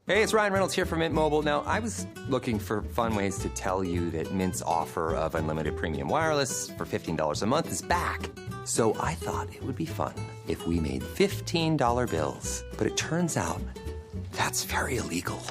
Hey, it's Ryan Reynolds here from Mint Mobile. Now, I was looking for fun ways to tell you that Mint's offer of unlimited premium wireless for $15 a month is back. So I thought it would be fun if we made $15 bills. But it turns out that's very illegal.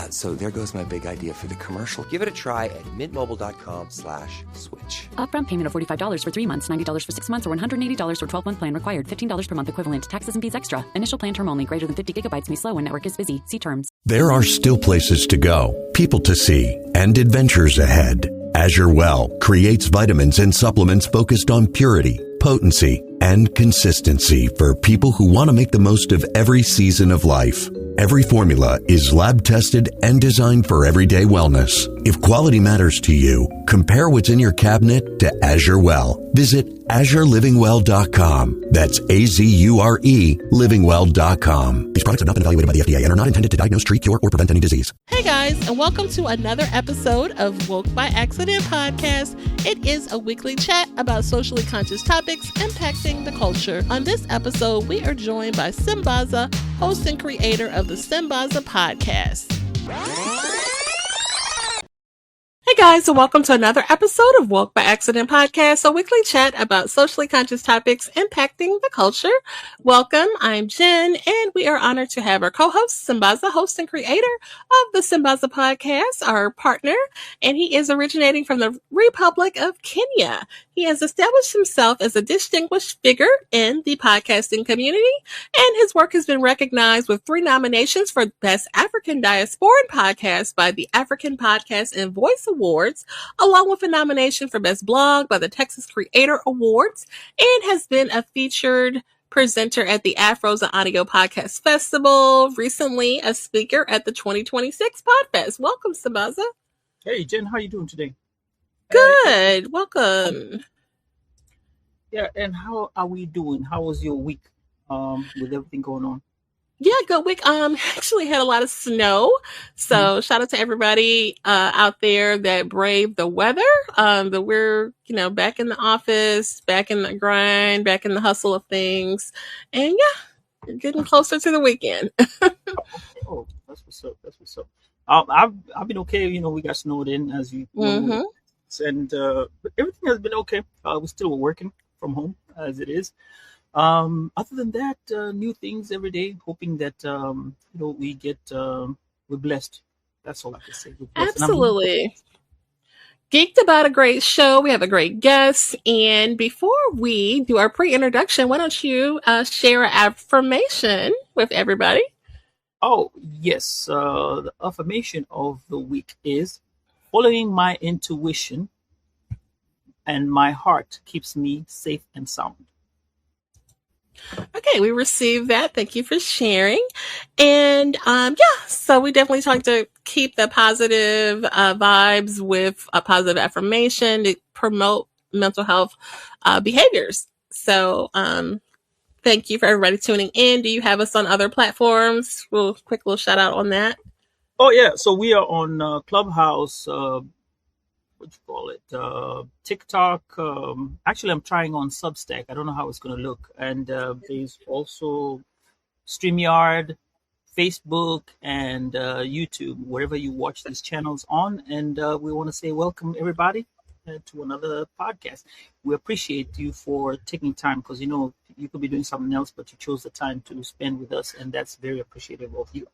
So there goes my big idea for the commercial. Give it a try at mintmobile.com/switch. Upfront payment of $45 for 3 months, $90 for 6 months, or $180 for 12-month plan required. $15 per month equivalent. Taxes and fees extra. Initial plan term only. Greater than 50 gigabytes may slow when network is busy. See terms. There are still places to go, people to see, and adventures ahead. Azure Well creates vitamins and supplements focused on purity, potency, and consistency for people who want to make the most of every season of life. Every formula is lab tested and designed for everyday wellness. If quality matters to you, compare what's in your cabinet to Azure Well. Visit AzureLivingWell.com. That's AZURE livingwell.com. These products have not been evaluated by the FDA and are not intended to diagnose, treat, cure, or prevent any disease. Hey guys, and welcome to another episode of Woke by Accident podcast. It is a weekly chat about socially conscious topics impacting the culture. On this episode, we are joined by Sambaza, host and creator of the Sambaza podcast. Hey guys, and welcome to another episode of Woke by Accident podcast, a weekly chat about socially conscious topics impacting the culture. Welcome, I'm Jen, and we are honored to have our co-host, Sambaza, host and creator of the Sambaza podcast, our partner, and he is originating from the Republic of Kenya. He has established himself as a distinguished figure in the podcasting community, and his work has been recognized with 3 nominations for Best African Diasporan Podcast by the African Podcast and Voice Awards, along with a nomination for Best Blog by the Texas Creator Awards, and has been a featured presenter at the Afros and Audio Podcast Festival, recently a speaker at the 2026 Podfest. Welcome, Sambaza. Hey, Jen, how you doing today? Good. Welcome. Yeah, and how are we doing? How was your week with everything going on? Yeah, good week. Actually had a lot of snow. So shout out to everybody out there that braved the weather. That we're, back in the office, back in the grind, back in the hustle of things. And yeah, getting closer to the weekend. Oh, that's what's up. That's what's up. I've been okay. We got snowed in as you know, and but everything has been okay. We're still working from home as it is. Other than that, new things every day, hoping that, we get, we're blessed. That's all I can say. Absolutely. Geeked about a great show. We have a great guest. And before we do our pre-introduction, why don't you share an affirmation with everybody? Oh, yes. The affirmation of the week is following my intuition and my heart keeps me safe and sound. Okay, we received that. Thank you for sharing. And so we definitely talk to keep the positive vibes with a positive affirmation to promote mental health behaviors. So thank you for everybody tuning in. Do you have us on other platforms? We'll quick little shout out on that. Oh, yeah. So we are on Clubhouse, TikTok. Actually, I'm trying on Substack. I don't know how it's going to look. And there's also StreamYard, Facebook, and YouTube, wherever you watch these channels on. And we want to say welcome, everybody, to another podcast. We appreciate you for taking time because, you could be doing something else, but you chose the time to spend with us. And that's very appreciative of you.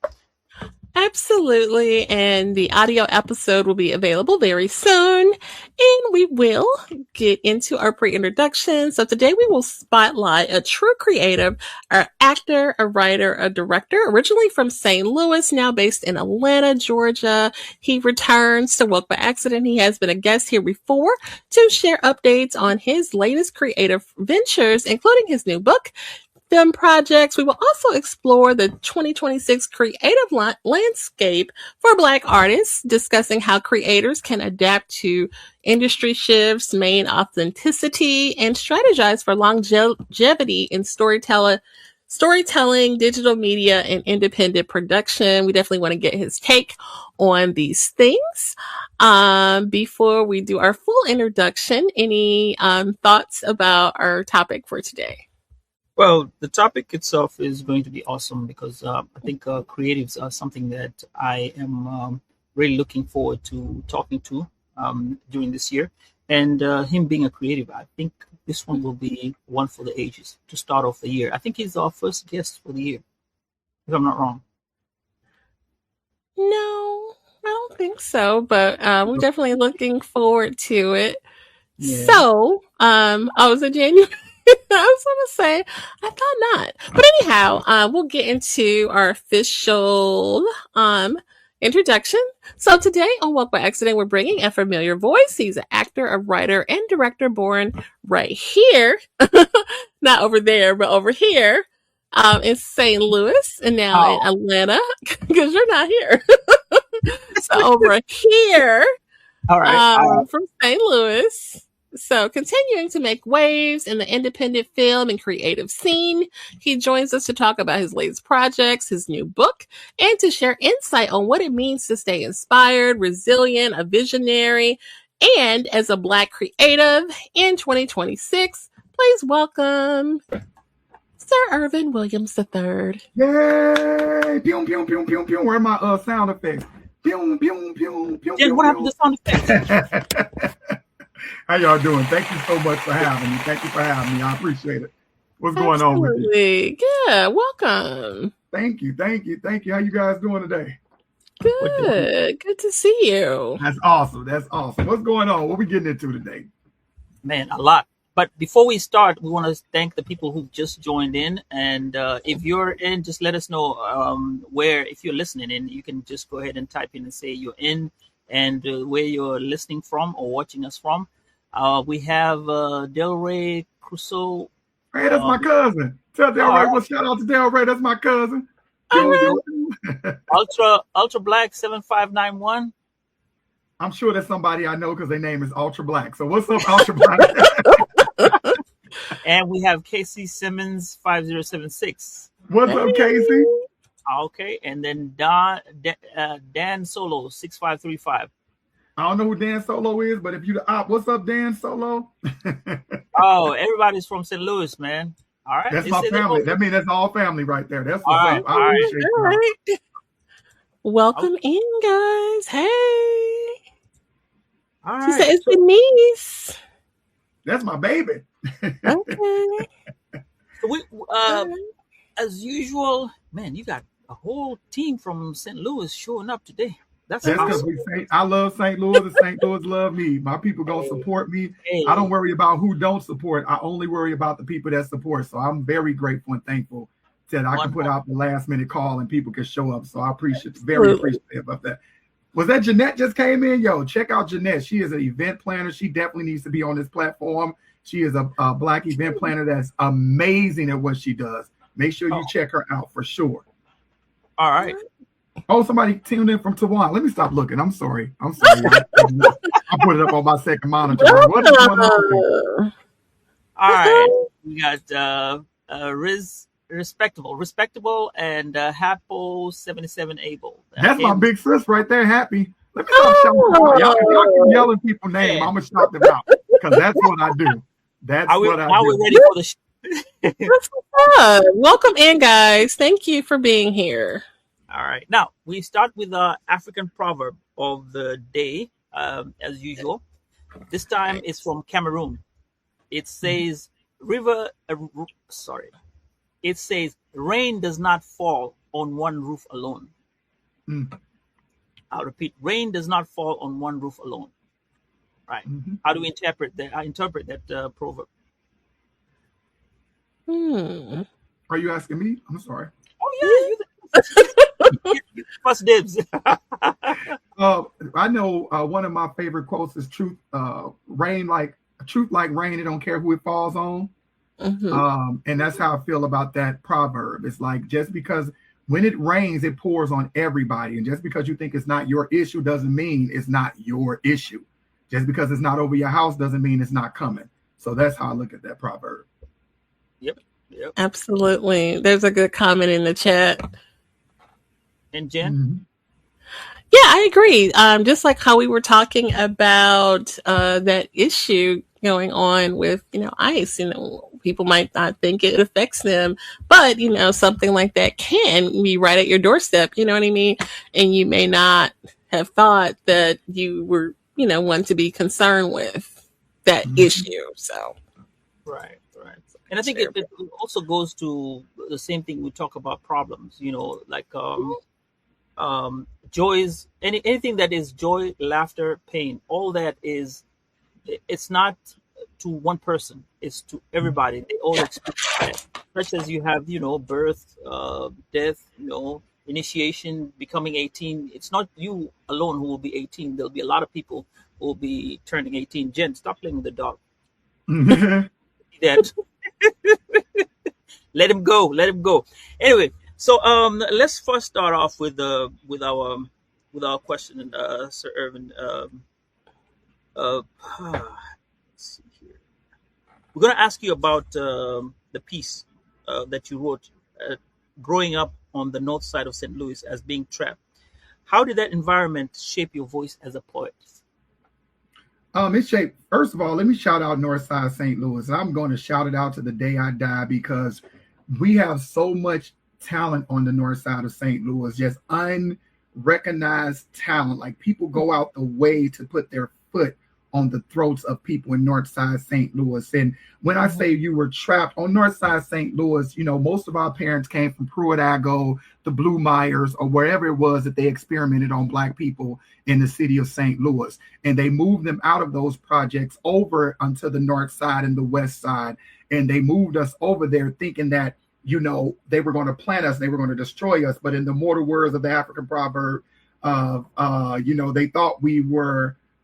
Absolutely. And the audio episode will be available very soon. And we will get into our pre-introduction. So today we will spotlight a true creative, an actor, a writer, a director, originally from St. Louis, now based in Atlanta, Georgia. He returns to Woke by Accident. He has been a guest here before to share updates on his latest creative ventures, including his new book, film projects. We will also explore the 2026 creative landscape for Black artists, discussing how creators can adapt to industry shifts, maintain authenticity, and strategize for longevity in storytelling, digital media, and independent production. We definitely want to get his take on these things. Before we do our full introduction, any thoughts about our topic for today? Well, the topic itself is going to be awesome because I think creatives are something that I am really looking forward to talking to during this year. And him being a creative, I think this one will be one for the ages to start off the year. I think he's our first guest for the year, if I'm not wrong. No, I don't think so, but we're definitely looking forward to it. Yeah. So, I was in January. I was going to say, I thought not. But anyhow, we'll get into our official introduction. So today on Walk by Accident, we're bringing a familiar voice. He's an actor, a writer, and director born right here. Not over there, but over here in St. Louis and now in Atlanta because you're not here. So over here All right. from St. Louis. So continuing to make waves in the independent film and creative scene, he joins us to talk about his latest projects, his new book, and to share insight on what it means to stay inspired, resilient, a visionary, and as a Black creative in 2026. Please welcome Sir Ervin Williams III. Yay! Pew, pew, pew, pew, pew. Where are my sound effects? Pew, pew, pew, pew, Jen, pew, what happened pew. to sound effects? How y'all doing? Thank you so much for having me. Thank you for having me. I appreciate it. What's going on with you? Absolutely. Yeah, welcome. Thank you. How you guys doing today? Good to see you. That's awesome. What's going on? What we getting into today? Man, a lot. But before we start, we want to thank the people who just joined in. And if you're in, just let us know where, if you're listening in, you can just go ahead and type in and say you're in and where you're listening from or watching us from. We have Del Rey Crusoe. Hey, that's my cousin. Tell Del Rey, well, shout out to Del Rey. That's my cousin. Ultra Black 7591. I'm sure that's somebody I know because their name is Ultra Black. So what's up, Ultra Black? And we have Casey Simmons 5076. What's up, Casey? Okay, and then Dan Solo 6535. I don't know who Dan Solo is, but if you the op, what's up, Dan Solo? Oh, everybody's from St. Louis, man. All right, That's my family. That means that's all family right there. That's what's All up. I appreciate All you. right. Welcome in, guys. Hey. All She right. said it's Denise. That's my baby. Okay. So we, as usual, man, you got a whole team from St. Louis showing up today. That's because awesome. I love St. Louis and St. Louis love me. My people gonna support me. Hey. I don't worry about who don't support. I only worry about the people that support. So I'm very grateful and thankful that I can put out the last minute call and people can show up. So I very appreciative of that. Was that Jeanette just came in? Yo, check out Jeanette. She is an event planner. She definitely needs to be on this platform. She is a Black event planner that's amazing at what she does. Make sure you check her out for sure. All right. Oh, somebody tuned in from Taiwan. Let me stop looking. I'm sorry. I put it up on my second monitor. What is going on? All right. We got Respectable, and Hapo 77 Able. That's my big sis right there. Happy. Let me stop shouting. Y'all keep yelling people's names. I'm gonna shout them out because that's what I do. That's what I do. Now we're ready for the That's what's up. Welcome in, guys. Thank you for being here. All right. Now, we start with the African proverb of the day, as usual. This time it's from Cameroon. It says, It says, rain does not fall on one roof alone. I'll repeat, rain does not fall on one roof alone. Right. Mm-hmm. How do we interpret that? I interpret that proverb. Are you asking me? I'm sorry. Oh, yeah. First dibs. I know one of my favorite quotes is truth like rain, it don't care who it falls on. And that's how I feel about that proverb. It's like, just because when it rains, it pours on everybody. And just because you think it's not your issue doesn't mean it's not your issue. Just because it's not over your house doesn't mean it's not coming. So that's how I look at that proverb. Yep. Absolutely. There's a good comment in the chat. And Jen? Mm-hmm. Yeah, I agree. Just like how we were talking about that issue, going on with, ICE. People might not think it affects them, but, something like that can be right at your doorstep. You know what I mean? And you may not have thought that you were, one to be concerned with that issue. So. Right. And I think it also goes to the same thing we talk about problems, like joys, anything that is joy, laughter, pain, all that is, it's not to one person, it's to everybody. They all experience that. Such as you have, birth, death, initiation, becoming 18. It's not you alone who will be 18. There'll be a lot of people who will be turning 18. Jen, stop playing with the dog. That. Let him go. Anyway, so let's first start off with our question, Sir Ervin. Let's see here. We're going to ask you about the piece that you wrote, growing up on the north side of St. Louis as being trapped. How did that environment shape your voice as a poet? It shaped, first of all, let me shout out Northside St. Louis. I'm going to shout it out to the day I die, because we have so much talent on the north side of St. Louis, just unrecognized talent. Like, people go out the way to put their foot on the throats of people in Northside St. Louis. And when I say you were trapped on Northside St. Louis, most of our parents came from Pruitt-Ago, the Blue Myers, or wherever it was that they experimented on Black people in the city of St. Louis. And they moved them out of those projects over onto the north side and the west side. And they moved us over there thinking that, they were going to plant us, they were going to destroy us. But in the mortal words of the African proverb,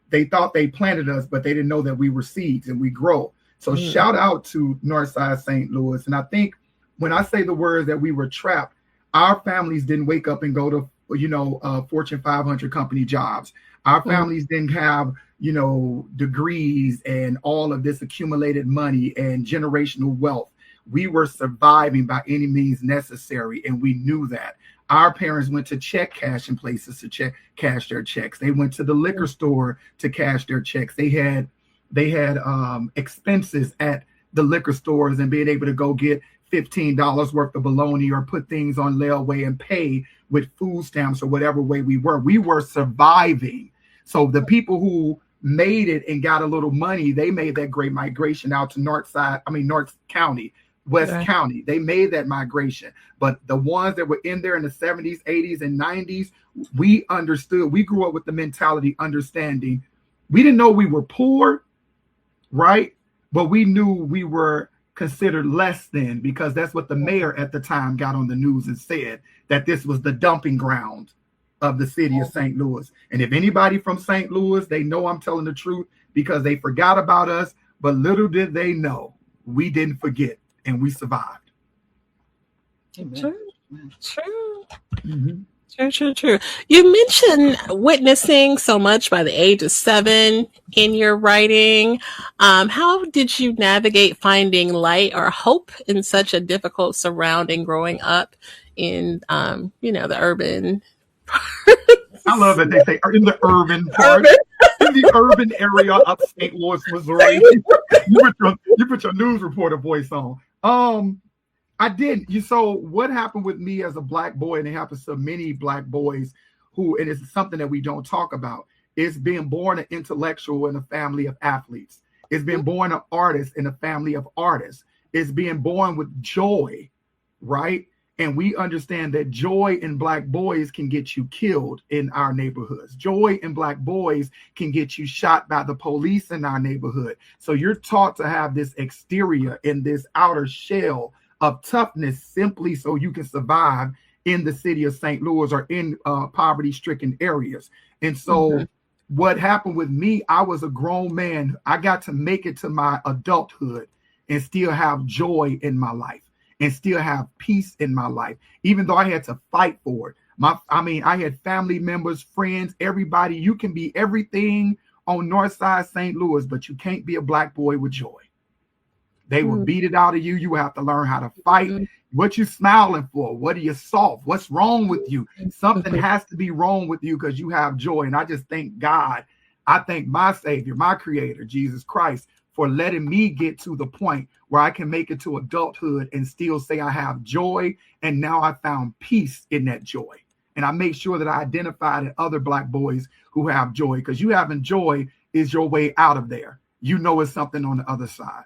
they thought they planted us, but they didn't know that we were seeds and we grow. So shout out to Northside St. Louis. And I think when I say the words that we were trapped, our families didn't wake up and go to, Fortune 500 company jobs. Our families didn't have, degrees and all of this accumulated money and generational wealth. We were surviving by any means necessary, and we knew that. Our parents went to check cashing places to cash their checks. They went to the liquor store to cash their checks. They had expenses at the liquor stores, and being able to go get $15 worth of bologna or put things on layaway and pay with food stamps or whatever way we were surviving. So the people who made it and got a little money, they made that great migration out to North County, West County. They made that migration. But the ones that were in there in the 70s, 80s, and 90s, we understood. We grew up with the mentality, understanding. We didn't know we were poor, right? But we knew we were considered less than, because that's what the mayor at the time got on the news and said, that this was the dumping ground of the city of St. Louis. And if anybody from St. Louis, they know I'm telling the truth, because they forgot about us. But little did they know, we didn't forget. And we survived. True. True. You mentioned witnessing so much by the age of 7 in your writing. How did you navigate finding light or hope in such a difficult surrounding growing up in, the urban? I love that they say in the urban part, in the urban area of St. Louis, Missouri. You put your news reporter voice on. I didn't. So what happened with me as a Black boy, and it happens to many Black boys who, and it's something that we don't talk about, is being born an intellectual in a family of athletes. It's being born an artist in a family of artists. It's being born with joy, right? And we understand that joy in Black boys can get you killed in our neighborhoods. Joy in Black boys can get you shot by the police in our neighborhood. So you're taught to have this exterior and this outer shell of toughness simply so you can survive in the city of St. Louis or in poverty-stricken areas. And so what happened with me, I was a grown man. I got to make it to my adulthood and still have joy in my life, and still have peace in my life, even though I had to fight for it. I had family members, friends, everybody. You can be everything on Northside St. Louis, but you can't be a Black boy with joy. They will beat it out of you. You have to learn how to fight. What you smiling for? What are you soft? What's wrong with you? Something has to be wrong with you because you have joy. And I just thank God. I thank my Savior, my Creator, Jesus Christ, for letting me get to the point where I can make it to adulthood and still say I have joy. And now I found peace in that joy. And I make sure that I identified other Black boys who have joy, because you having joy is your way out of there. You know, it's something on the other side.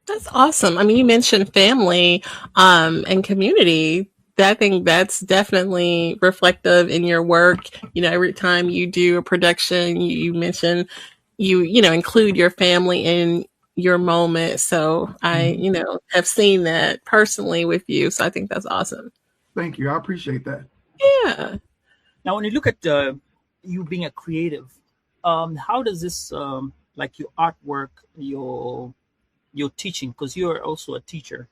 That's awesome. I mean, you mentioned family and community. I think that's definitely reflective in your work. You know, every time you do a production, you mention you know, include your family in your moment. So I, you know, have seen that personally with you. So I think that's awesome. Thank you. I appreciate that. Yeah. Now, when you look at you being a creative, how does this, like your artwork, your teaching, because you're also a teacher,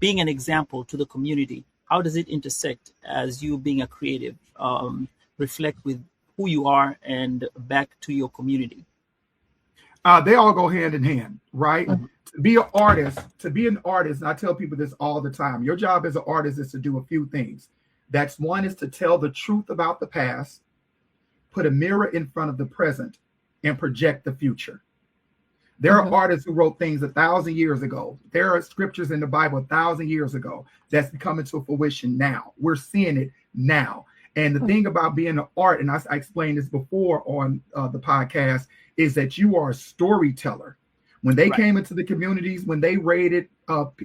being an example to the community, how does it intersect as you being a creative, reflect with who you are and back to your community? They all go hand in hand, right? To be an artist, and I tell people this all the time, your job as an artist is to do a few things. That's one is to tell the truth about the past, put a mirror in front of the present, and project the future. There are artists who wrote things 1,000 years ago. There are scriptures in the Bible 1,000 years ago that's coming to fruition now. We're seeing it now. And the thing about being an art, and I explained this before on the podcast, is that you are a storyteller. When they came into the communities, when they raided,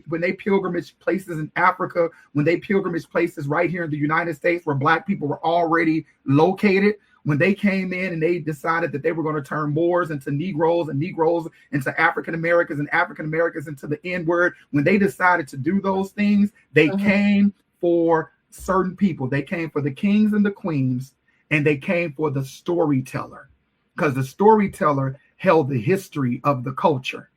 when they pilgrimage places in Africa, when they pilgrimage places right here in the United States where Black people were already located, when they came in and they decided that they were going to turn Moors into Negroes and Negroes into African Americans and African Americans into the N-word, when they decided to do those things, they came for certain people. They came for the kings and the queens, and they came for the storyteller, because the storyteller held the history of the culture.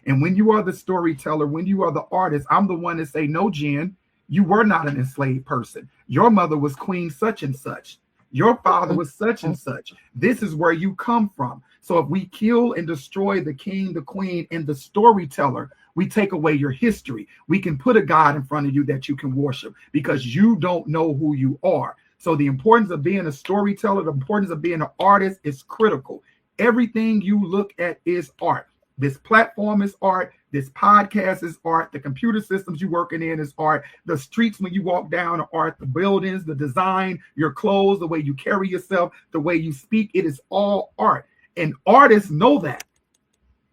And when you are the storyteller, when you are the artist, I'm the one to say, no, Jen, you were not an enslaved person. Your mother was Queen such and such. Your father was such and such. This is where you come from. So if we kill and destroy the king, the queen, and the storyteller, we take away your history. We can put a God in front of you that you can worship because you don't know who you are. So the importance of being a storyteller, the importance of being an artist is critical. Everything you look at is art. This platform is art. This podcast is art. The computer systems you're working in is art. The streets when you walk down are art. The buildings, the design, your clothes, the way you carry yourself, the way you speak, it is all art. And artists know that.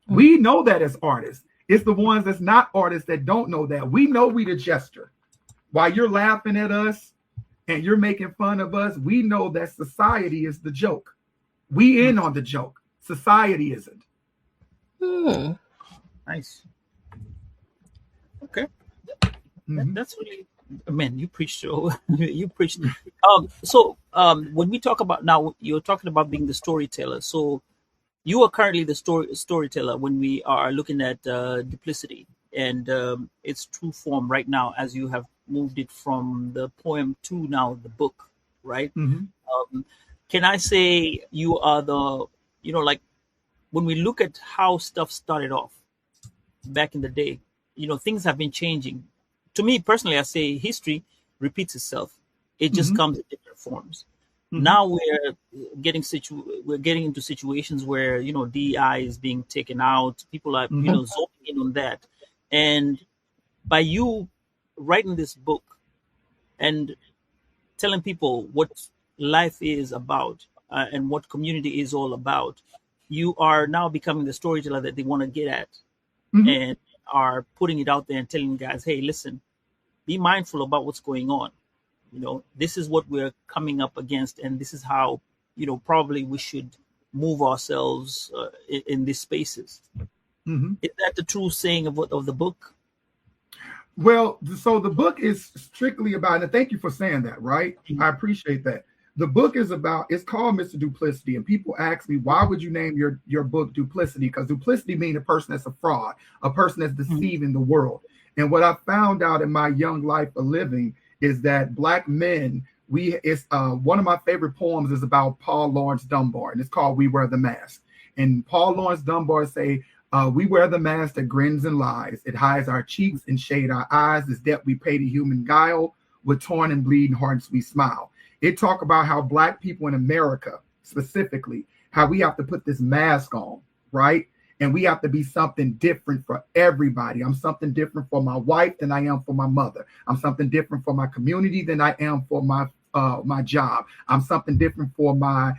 We know that as artists. It's the ones that's not artists that don't know that. We know we the jester. While you're laughing at us and you're making fun of us, we know that society is the joke. We in on the joke. Society isn't. Nice. Okay. That's really, man, you preached. You preached. When we talk about now, you're talking about being the storyteller. So you are currently the storyteller when we are looking at duplicity and its true form right now, as you have moved it from the poem to now the book, right? Can I say you are the, like when we look at how stuff started off back in the day, things have been changing. To me personally, I say history repeats itself. It just comes in different forms. Now we're getting into situations where DEI is being taken out. People are zooming in on that, and by you writing this book and telling people what life is about and what community is all about, you are now becoming the storyteller that they want to get at, and are putting it out there and telling guys, hey, listen, be mindful about what's going on. This is what we're coming up against, and this is how, probably we should move ourselves in these spaces. Is that the true saying of the book? Well, so the book is strictly about, and thank you for saying that, right? I appreciate that. The book is about, it's called Mr. Duplicity. And people ask me, why would you name your book Duplicity? Because duplicity means a person that's a fraud, a person that's deceiving the world. And what I found out in my young life of living is that Black men, one of my favorite poems is about Paul Laurence Dunbar, and it's called We Wear the Mask. And Paul Laurence Dunbar say, we wear the mask that grins and lies. It hides our cheeks and shade our eyes. This debt we pay to human guile. With torn and bleeding hearts we smile. It talk about how Black people in America, specifically, how we have to put this mask on right? And we have to be something different for everybody. I'm something different for my wife than I am for my mother. I'm something different for my community than I am for my job. I'm something different for my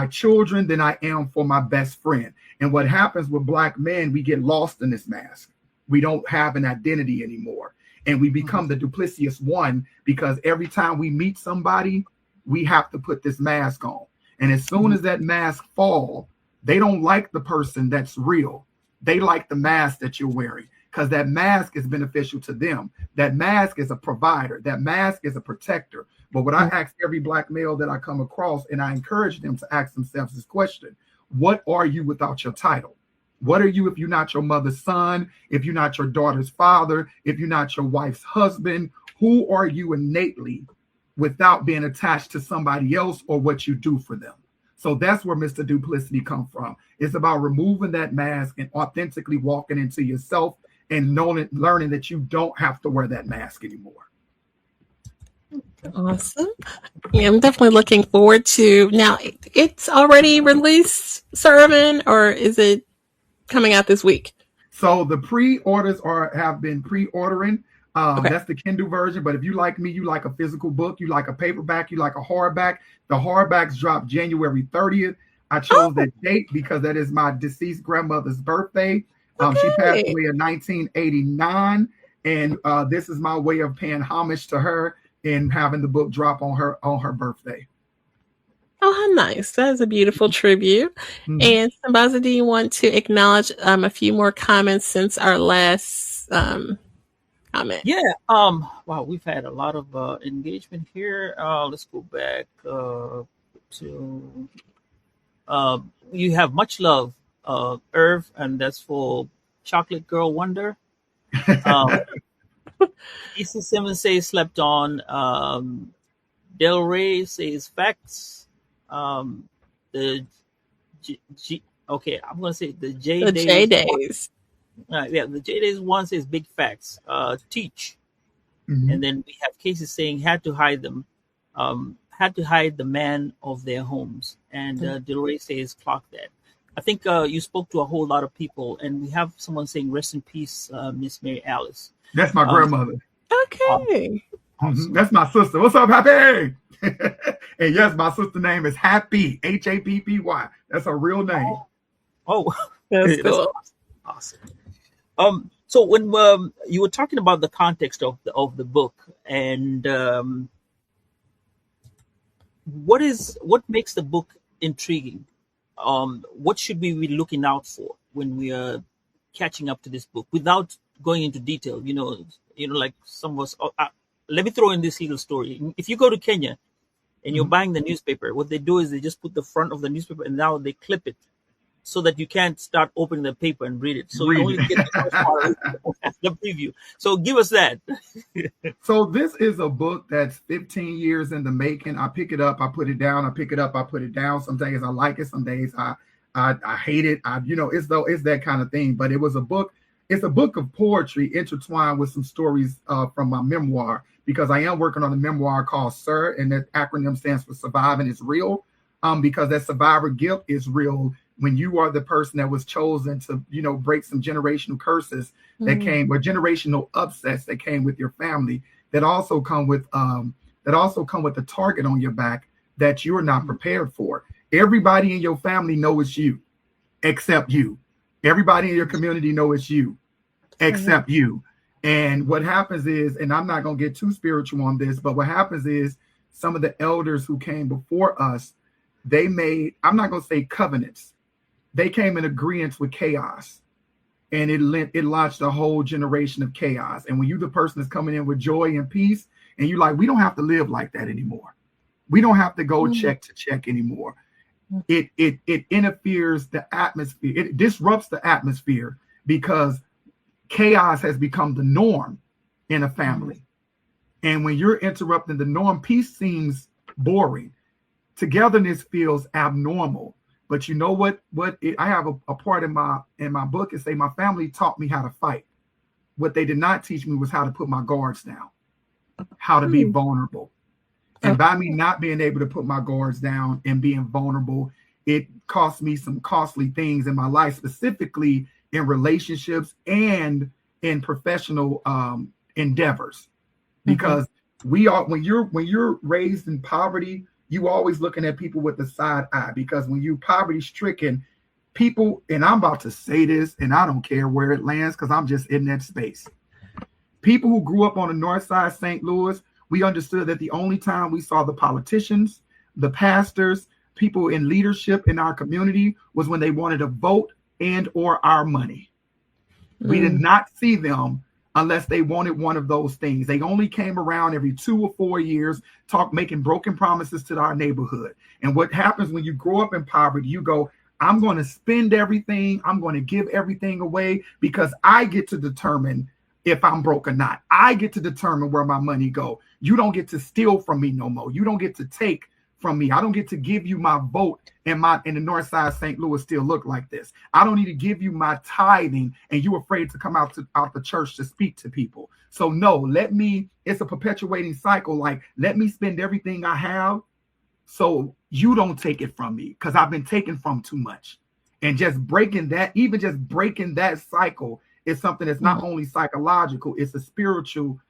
children than I am for my best friend. And what happens with Black men, we get lost in this mask. We don't have an identity anymore. And we become the duplicitous one, because every time we meet somebody, we have to put this mask on. And as soon as that mask falls, they don't like the person that's real. They like the mask that you're wearing, because that mask is beneficial to them. That mask is a provider. That mask is a protector. But what I ask every Black male that I come across, and I encourage them to ask themselves this question: what are you without your title? What are you if you're not your mother's son, if you're not your daughter's father, if you're not your wife's husband? Who are you innately without being attached to somebody else or what you do for them? So that's where Mr. Duplicity comes from. It's about removing that mask and authentically walking into yourself and learning that you don't have to wear that mask anymore. Awesome. Yeah, I'm definitely looking forward to. Now, it's already released, Sir Ervin, or is it coming out this week? So the pre-orders have been pre-ordering. Okay. That's the Kindle version. But if you like me, you like a physical book, you like a paperback, you like a hardback. The hardbacks drop January 30th. I chose that date because that is my deceased grandmother's birthday. She passed away in 1989. And this is my way of paying homage to her and having the book drop on her birthday. Oh, how nice. That is a beautiful tribute. Mm-hmm. And Sambaza, do you want to acknowledge a few more comments since our last comment? Yeah. Wow, we've had a lot of engagement here. Let's go back to you have much love, Irv, and that's for Chocolate Girl Wonder. EC Simmons says slept on. Del Rey says facts. The I'm gonna say the J Days. Yeah, the J Days one says big facts. Teach, and then we have cases saying had to hide them, had to hide the man of their homes, and Del Rey says clock that. I think you spoke to a whole lot of people, and we have someone saying rest in peace, Miss Mary Alice. That's my grandmother. Okay. Awesome. That's my sister. What's up, Happy? And yes, my sister's name is Happy, Happy. That's her real name. Oh, that's cool. Awesome. So when you were talking about the context of the book, and what makes the book intriguing? What should we be looking out for when we are catching up to this book without going into detail? You know, like some of us. Let me throw in this little story. If you go to Kenya and you're buying the newspaper, what they do is they just put the front of the newspaper and now they clip it so that you can't start opening the paper and read it. So you only get the first part of the preview. So give us that. So this is a book that's 15 years in the making. I pick it up, I put it down, I pick it up, I put it down. Some days I like it, some days I hate it. It's that kind of thing. But it was a book. It's a book of poetry intertwined with some stories from my memoir, because I am working on a memoir called SIR, and that acronym stands for Surviving is Real, because that survivor guilt is real when you are the person that was chosen to, break some generational curses that came, or generational upsets that came with your family, that also come with the target on your back that you're not prepared for. Everybody in your family knows it's you, except you. Everybody in your community knows it's you, except you. And what happens is, and I'm not going to get too spiritual on this, but what happens is some of the elders who came before us, they made, I'm not going to say covenants. They came in agreement with chaos, and it launched a whole generation of chaos. And when you, the person that's coming in with joy and peace, and you're like, we don't have to live like that anymore. We don't have to go check to check anymore. It interferes the atmosphere. It disrupts the atmosphere because chaos has become the norm in a family. And when you're interrupting the norm, peace seems boring. Togetherness feels abnormal. But you know what? I have a part in my book and say my family taught me how to fight. What they did not teach me was how to put my guards down, how to be vulnerable. And by me not being able to put my guards down and being vulnerable, it cost me some costly things in my life, specifically in relationships and in professional endeavors. Because we are, when you're raised in poverty, you always looking at people with the side eye, because when you poverty stricken people, and I'm about to say this and I don't care where it lands because I'm just in that space. People who grew up on the north side, St. Louis, we understood that the only time we saw the politicians, the pastors, people in leadership in our community was when they wanted to vote and or our money. We did not see them unless they wanted one of those things. They only came around every 2 or 4 years, making broken promises to our neighborhood. And what happens when you grow up in poverty, you go, I'm going to spend everything. I'm going to give everything away because I get to determine if I'm broke or not. I get to determine where my money go. You don't get to steal from me no more. You don't get to take from me. I don't get to give you my vote, and the north side of St. Louis still look like this. I don't need to give you my tithing and you afraid to come out the church to speak to people. So no, it's a perpetuating cycle. Like, let me spend everything I have so you don't take it from me, because I've been taken from too much. And just breaking that cycle is something that's not only psychological, it's a spiritual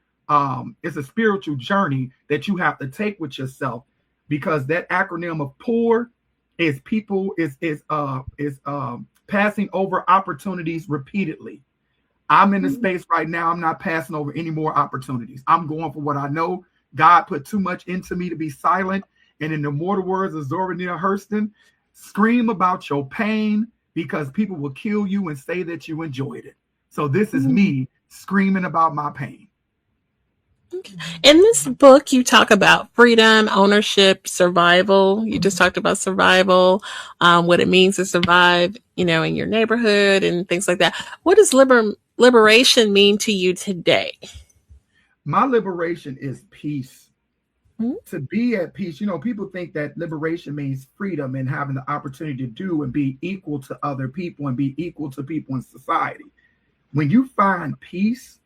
journey that you have to take with yourself, because that acronym of poor is passing over opportunities repeatedly. I'm in the space right now. I'm not passing over any more opportunities. I'm going for what I know. God put too much into me to be silent. And in the immortal words of Zora Neale Hurston, scream about your pain because people will kill you and say that you enjoyed it. So this is me screaming about my pain. In this book, you talk about freedom, ownership, survival. You just talked about survival, what it means to survive, in your neighborhood and things like that. What does liberation mean to you today? My liberation is peace. To be at peace. People think that liberation means freedom and having the opportunity to do and be equal to other people and be equal to people in society. When you find peace,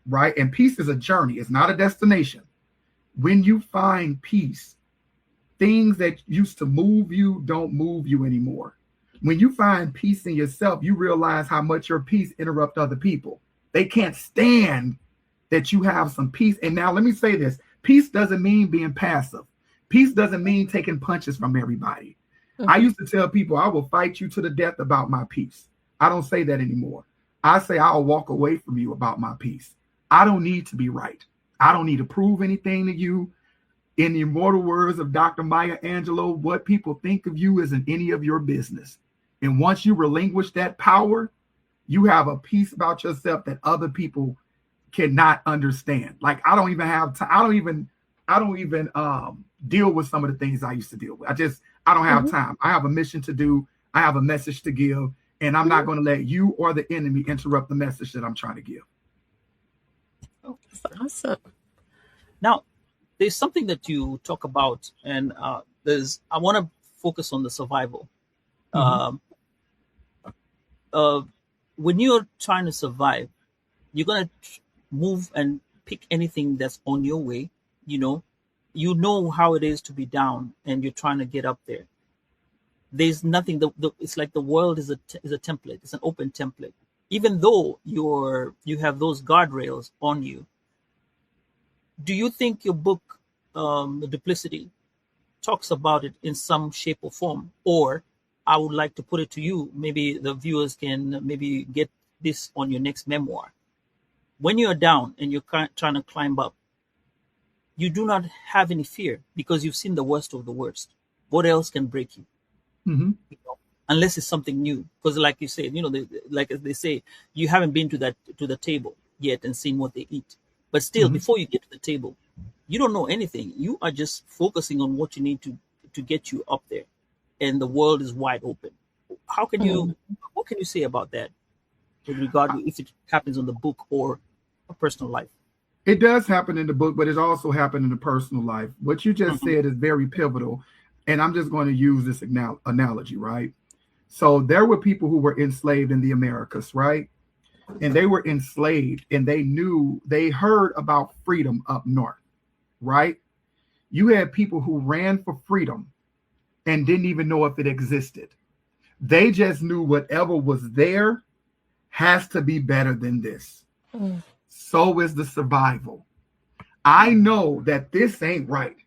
right? And peace is a journey. It's not a destination. When you find peace, things that used to move you don't move you anymore. When you find peace in yourself, you realize how much your peace interrupts other people. They can't stand that you have some peace. And now let me say this. Peace doesn't mean being passive. Peace doesn't mean taking punches from everybody. I used to tell people, I will fight you to the death about my peace. I don't say that anymore. I say I'll walk away from you about my peace. I don't need to be right. I don't need to prove anything to you. In the immortal words of Dr. Maya Angelou, what people think of you isn't any of your business. And once you relinquish that power, you have a peace about yourself that other people cannot understand. Like, I don't even have time. I don't even deal with some of the things I used to deal with. I don't have time. I have a mission to do. I have a message to give, and I'm not going to let you or the enemy interrupt the message that I'm trying to give. Oh, that's awesome. Now, there's something that you talk about, and I want to focus on the survival. When you're trying to survive, you're going to move and pick anything that's on your way. You know how it is to be down, and you're trying to get up there. There's nothing. It's like the world is a template. It's an open template. Even though you have those guardrails on you. Do you think your book, Duplicity, talks about it in some shape or form? Or I would like to put it to you, maybe the viewers can maybe get this on your next memoir. When you're down and you're trying to climb up, you do not have any fear because you've seen the worst of the worst. What else can break you? Unless it's something new. Because like you said, like they say, you haven't been to the table yet and seen what they eat. But still, before you get to the table, you don't know anything. You are just focusing on what you need to get you up there. And the world is wide open. What can you say about that with regard to if it happens on the book or a personal life? It does happen in the book, but it also happened in the personal life. What you just said is very pivotal. And I'm just going to use this analogy, right? So there were people who were enslaved in the Americas, right? And they were enslaved and they heard about freedom up north, right? You had people who ran for freedom and didn't even know if it existed. They just knew whatever was there has to be better than this. So is the survival. I know that this ain't right.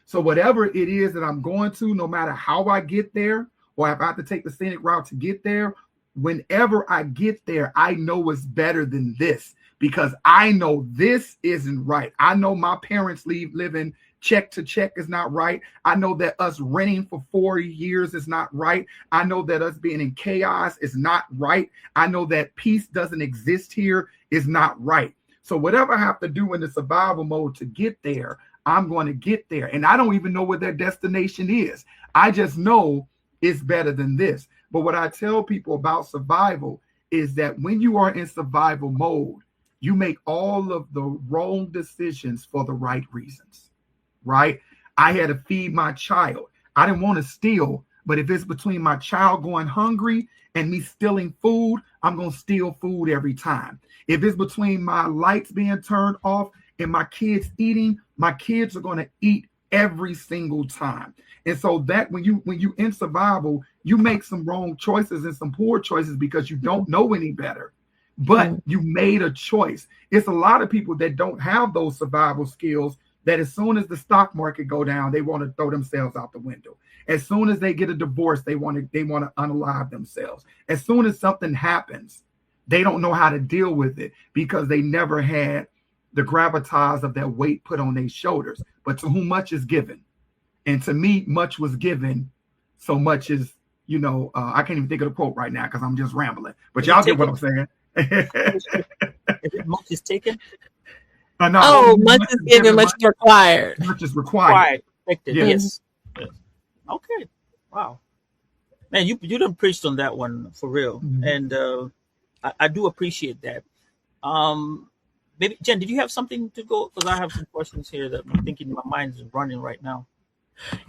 So whatever it is that I'm going to, no matter how I get there, or if I have to take the scenic route to get there, whenever I get there, I know it's better than this, because I know this isn't right. I know my parents living check to check is not right. I know that us renting for 4 years is not right. I know that us being in chaos is not right. I know that peace doesn't exist here is not right. So whatever I have to do in the survival mode to get there, I'm going to get there. And I don't even know what their destination is. I just know it's better than this. But what I tell people about survival is that when you are in survival mode, you make all of the wrong decisions for the right reasons, right? I had to feed my child. I didn't want to steal, but if it's between my child going hungry and me stealing food, I'm going to steal food every time. If it's between my lights being turned off and my kids eating, my kids are going to eat every single time. And so that when you in survival, you make some wrong choices and some poor choices because you don't know any better. But you made a choice. It's a lot of people that don't have those survival skills that as soon as the stock market go down, they want to throw themselves out the window. As soon as they get a divorce, they want to unalive themselves. As soon as something happens, they don't know how to deal with it because they never had the gravitas of that weight put on their shoulders. But to whom much is given. And to me, much was given, so much is, I can't even think of the quote right now because I'm just rambling. But y'all get what I'm saying. Much is taken? No, much is given, much is required. Much is required. Yes. Okay. Wow. Man, you done preached on that one for real. Mm-hmm. And I do appreciate that. Maybe Jen, did you have something to go? Because I have some questions here that I'm thinking my mind is running right now.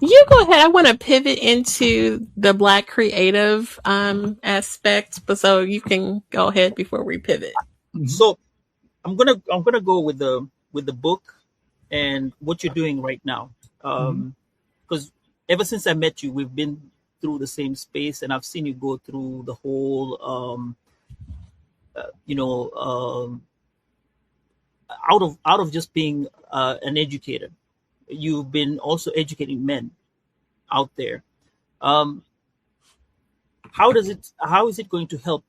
You go ahead. I want to pivot into the Black creative aspect, but so you can go ahead before we pivot. So I'm gonna go with the book and what you're doing right now, because ever since I met you, we've been through the same space, and I've seen you go through the whole, out of just being an educator. You've been also educating men out there. How is it going to help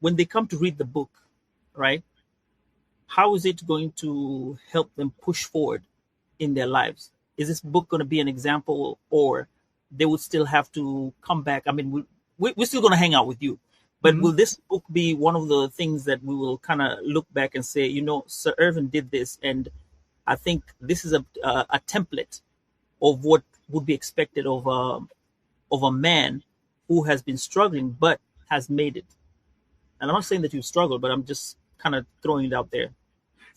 when they come to read the book, right? How is it going to help them push forward in their lives? Is this book going to be an example, or they would still have to come back? I mean, we're still going to hang out with you, but will this book be one of the things that we will kind of look back and say, Sir Ervin did this, and I think this is a template of what would be expected of a man who has been struggling but has made it. And I'm not saying that you struggled, but I'm just kind of throwing it out there.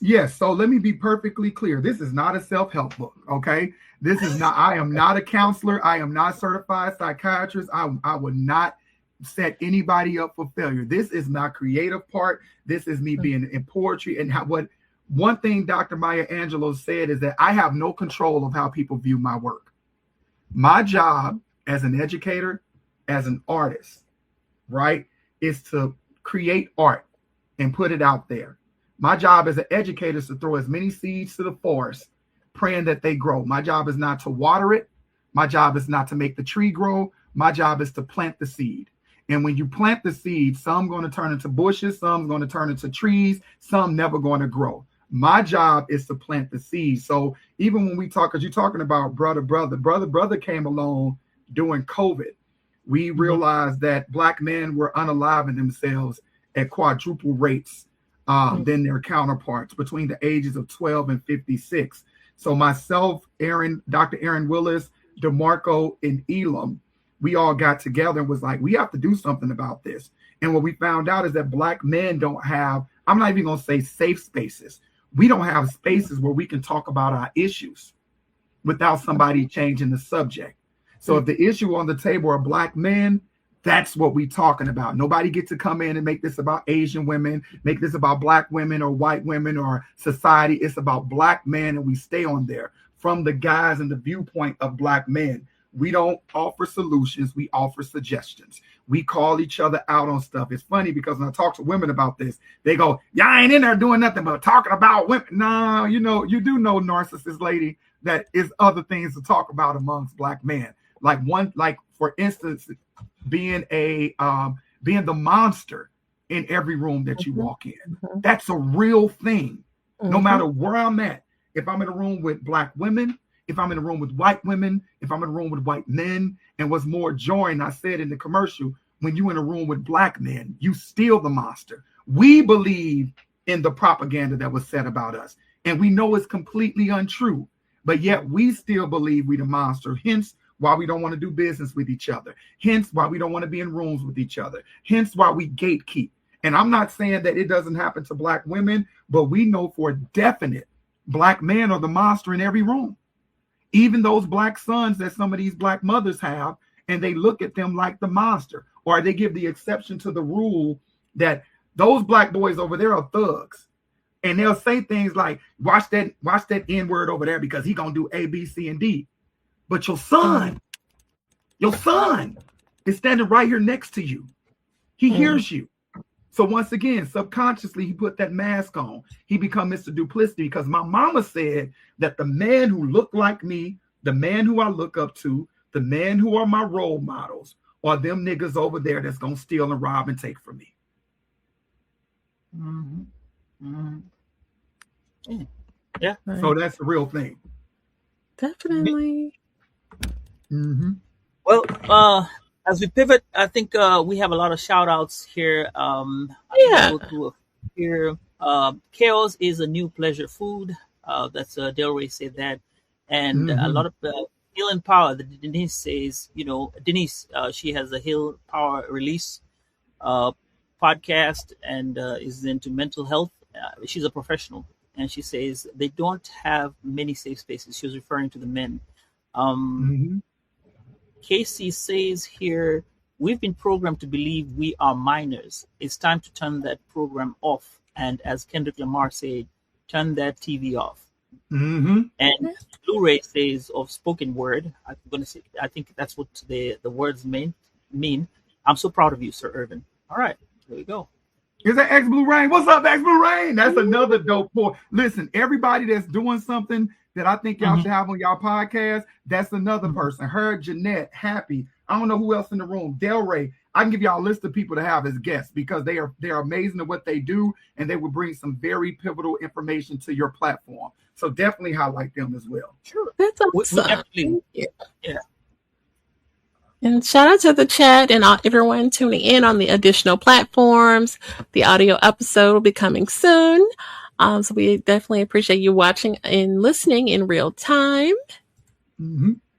Yes. So let me be perfectly clear. This is not a self-help book. Okay. This is not, I am not a counselor. I am not a certified psychiatrist. I would not set anybody up for failure. This is my creative part. This is me being in poetry and one thing Dr. Maya Angelou said is that I have no control of how people view my work. My job as an educator, as an artist, right, is to create art and put it out there. My job as an educator is to throw as many seeds to the forest, praying that they grow. My job is not to water it. My job is not to make the tree grow. My job is to plant the seed. And when you plant the seed, some going to turn into bushes, some going to turn into trees, some never going to grow. My job is to plant the seed. So even when we talk, because you're talking about brother came along during COVID, we realized that Black men were unaliving themselves at quadruple rates than their counterparts between the ages of 12 and 56. So myself, Dr. Aaron Willis, DeMarco, and Elam, we all got together and was like, we have to do something about this. And what we found out is that Black men don't have, I'm not even going to say safe spaces. We don't have spaces where we can talk about our issues without somebody changing the subject. So if the issue on the table are Black men, that's what we're talking about. Nobody gets to come in and make this about Asian women, make this about Black women or white women or society. It's about Black men, and we stay on there from the guise and the viewpoint of Black men. We don't offer solutions. We offer suggestions. We call each other out on stuff. It's funny because when I talk to women about this, they go, "Y'all ain't in there doing nothing but talking about women." No, you do know, narcissist lady, that is other things to talk about amongst Black men. Like for instance, being the monster in every room that you walk in. That's a real thing. No matter where I'm at, if I'm in a room with Black women, if I'm in a room with white women, if I'm in a room with white men, and what's more jarring, I said in the commercial, when you in a room with Black men, you still the monster. We believe in the propaganda that was said about us, and we know it's completely untrue, but yet we still believe we the monster. Hence why we don't want to do business with each other. Hence why we don't want to be in rooms with each other. Hence why we gatekeep. And I'm not saying that it doesn't happen to Black women, but we know for definite Black men are the monster in every room. Even those Black sons that some of these Black mothers have, and they look at them like the monster, or they give the exception to the rule that those Black boys over there are thugs. And they'll say things like, watch that N-word over there because he gonna do A, B, C, and D. But your son is standing right here next to you. He hears you. So once again, subconsciously, he put that mask on. He become Mr. Duplicity because my mama said that the man who looked like me, the man who I look up to, the men who are my role models are them niggas over there that's going to steal and rob and take from me. Yeah. So that's the real thing. Definitely. Well, as we pivot, I think we have a lot of shout outs here. Here, chaos is a new pleasure food. That's Del Rey said that. And a lot of healing power that Denise says, Denise, she has a heal power release podcast and is into mental health. She's a professional. And she says they don't have many safe spaces. She was referring to the men. Casey says here, we've been programmed to believe we are minors. It's time to turn that program off. And as Kendrick Lamar said, turn that TV off. And Blu-ray says of spoken word, I think that's what the words mean. I'm so proud of you, Sir Ervin. All right, there you go. Is that X Blue Rain? What's up, X Blue Rain? That's another dope boy. Listen, everybody that's doing something that I think y'all should have on y'all podcast, that's another person. Her, Jeanette, Happy. I don't know who else in the room. Del Rey. I can give y'all a list of people to have as guests because they're amazing at what they do, and they will bring some very pivotal information to your platform. So definitely highlight them as well. Sure. That's awesome. Yeah. And shout out to the chat and everyone tuning in on the additional platforms. The audio episode will be coming soon. So we definitely appreciate you watching and listening in real time.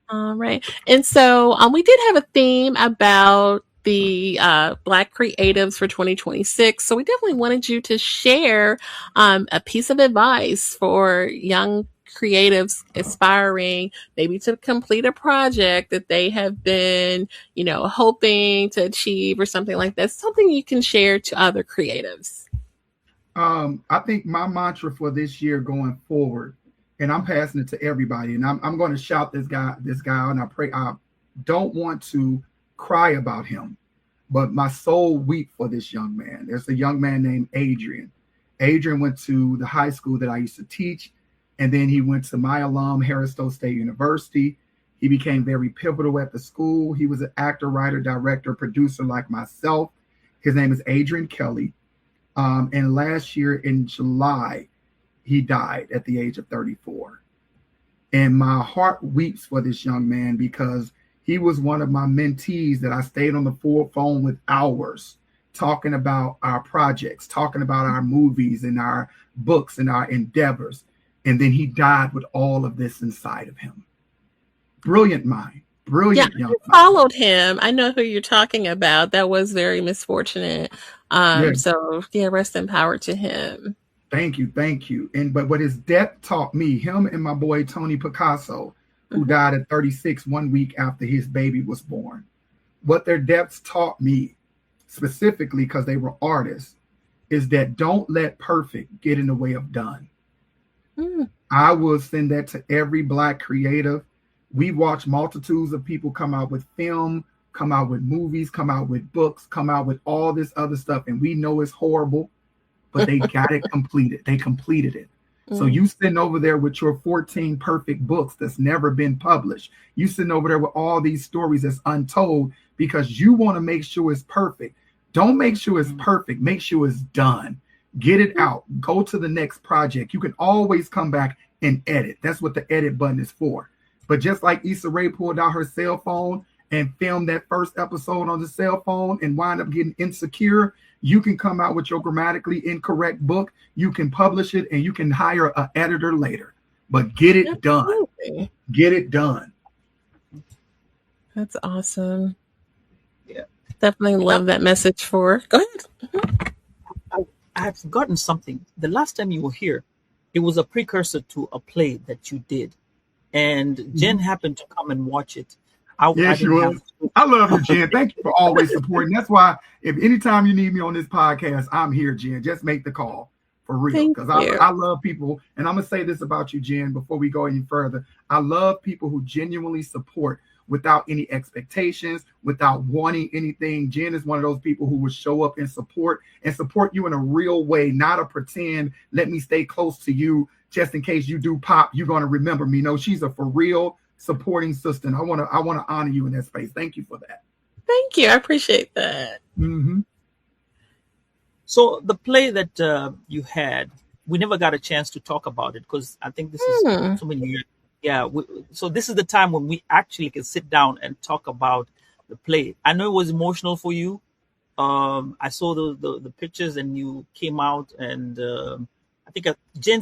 All right. And so we did have a theme about the Black creatives for 2026. So we definitely wanted you to share a piece of advice for young creatives aspiring maybe to complete a project that they have been, hoping to achieve or something like that. Something you can share to other creatives. I think my mantra for this year going forward, and I'm passing it to everybody, and I'm going to shout this guy out, and I don't want to cry about him, but my soul weep for this young man. There's a young man named Adrian. Adrian went to the high school that I used to teach, and then he went to my alum, Harris-Stowe State University. He became very pivotal at the school. He was an actor, writer, director, producer like myself. His name is Adrian Kelly. And last year in July, he died at the age of 34. And my heart weeps for this young man because he was one of my mentees that I stayed on the phone with hours talking about our projects, talking about our movies and our books and our endeavors. And then he died with all of this inside of him. Brilliant mind. Brilliant young man. Followed him. I know who you're talking about. That was very misfortunate. So rest in power to him. Thank you. But what his death taught me, him and my boy Tony Picasso, who died at 36 1 week after his baby was born. What their deaths taught me, specifically because they were artists, is that don't let perfect get in the way of done. I will send that to every Black creative. We watch multitudes of people come out with film, come out with movies, come out with books, come out with all this other stuff, and we know it's horrible, but they got it completed. They completed it. So you sitting over there with your 14 perfect books that's never been published. You sitting over there with all these stories that's untold because you want to make sure it's perfect. Don't make sure it's perfect. Make sure it's done. Get it out. Go to the next project. You can always come back and edit. That's what the edit button is for. But just like Issa Rae pulled out her cell phone and filmed that first episode on the cell phone and wind up getting insecure, you can come out with your grammatically incorrect book. You can publish it and you can hire an editor later. But get it done. Get it done. That's awesome. Yeah. Definitely love that message for. Go ahead. I had forgotten something. The last time you were here, it was a precursor to a play that you did. And Jen happened to come and watch it. Yeah, she was. I love you, Jen. Thank you for always supporting. That's why if anytime you need me on this podcast, I'm here, Jen. Just make the call for real. Because I love people. And I'm going to say this about you, Jen, before we go any further. I love people who genuinely support without any expectations, without wanting anything. Jen is one of those people who will show up and support you in a real way, not a pretend, let me stay close to you just in case you do pop, you're going to remember me. No, she's a for real supporting sister. And I want to honor you in that space. Thank you for that. Thank you. I appreciate that. Mm-hmm. So the play that you had, we never got a chance to talk about it because I think this is so many years. Yeah. So this is the time when we actually can sit down and talk about the play. I know it was emotional for you. I saw the pictures and you came out and I think Jen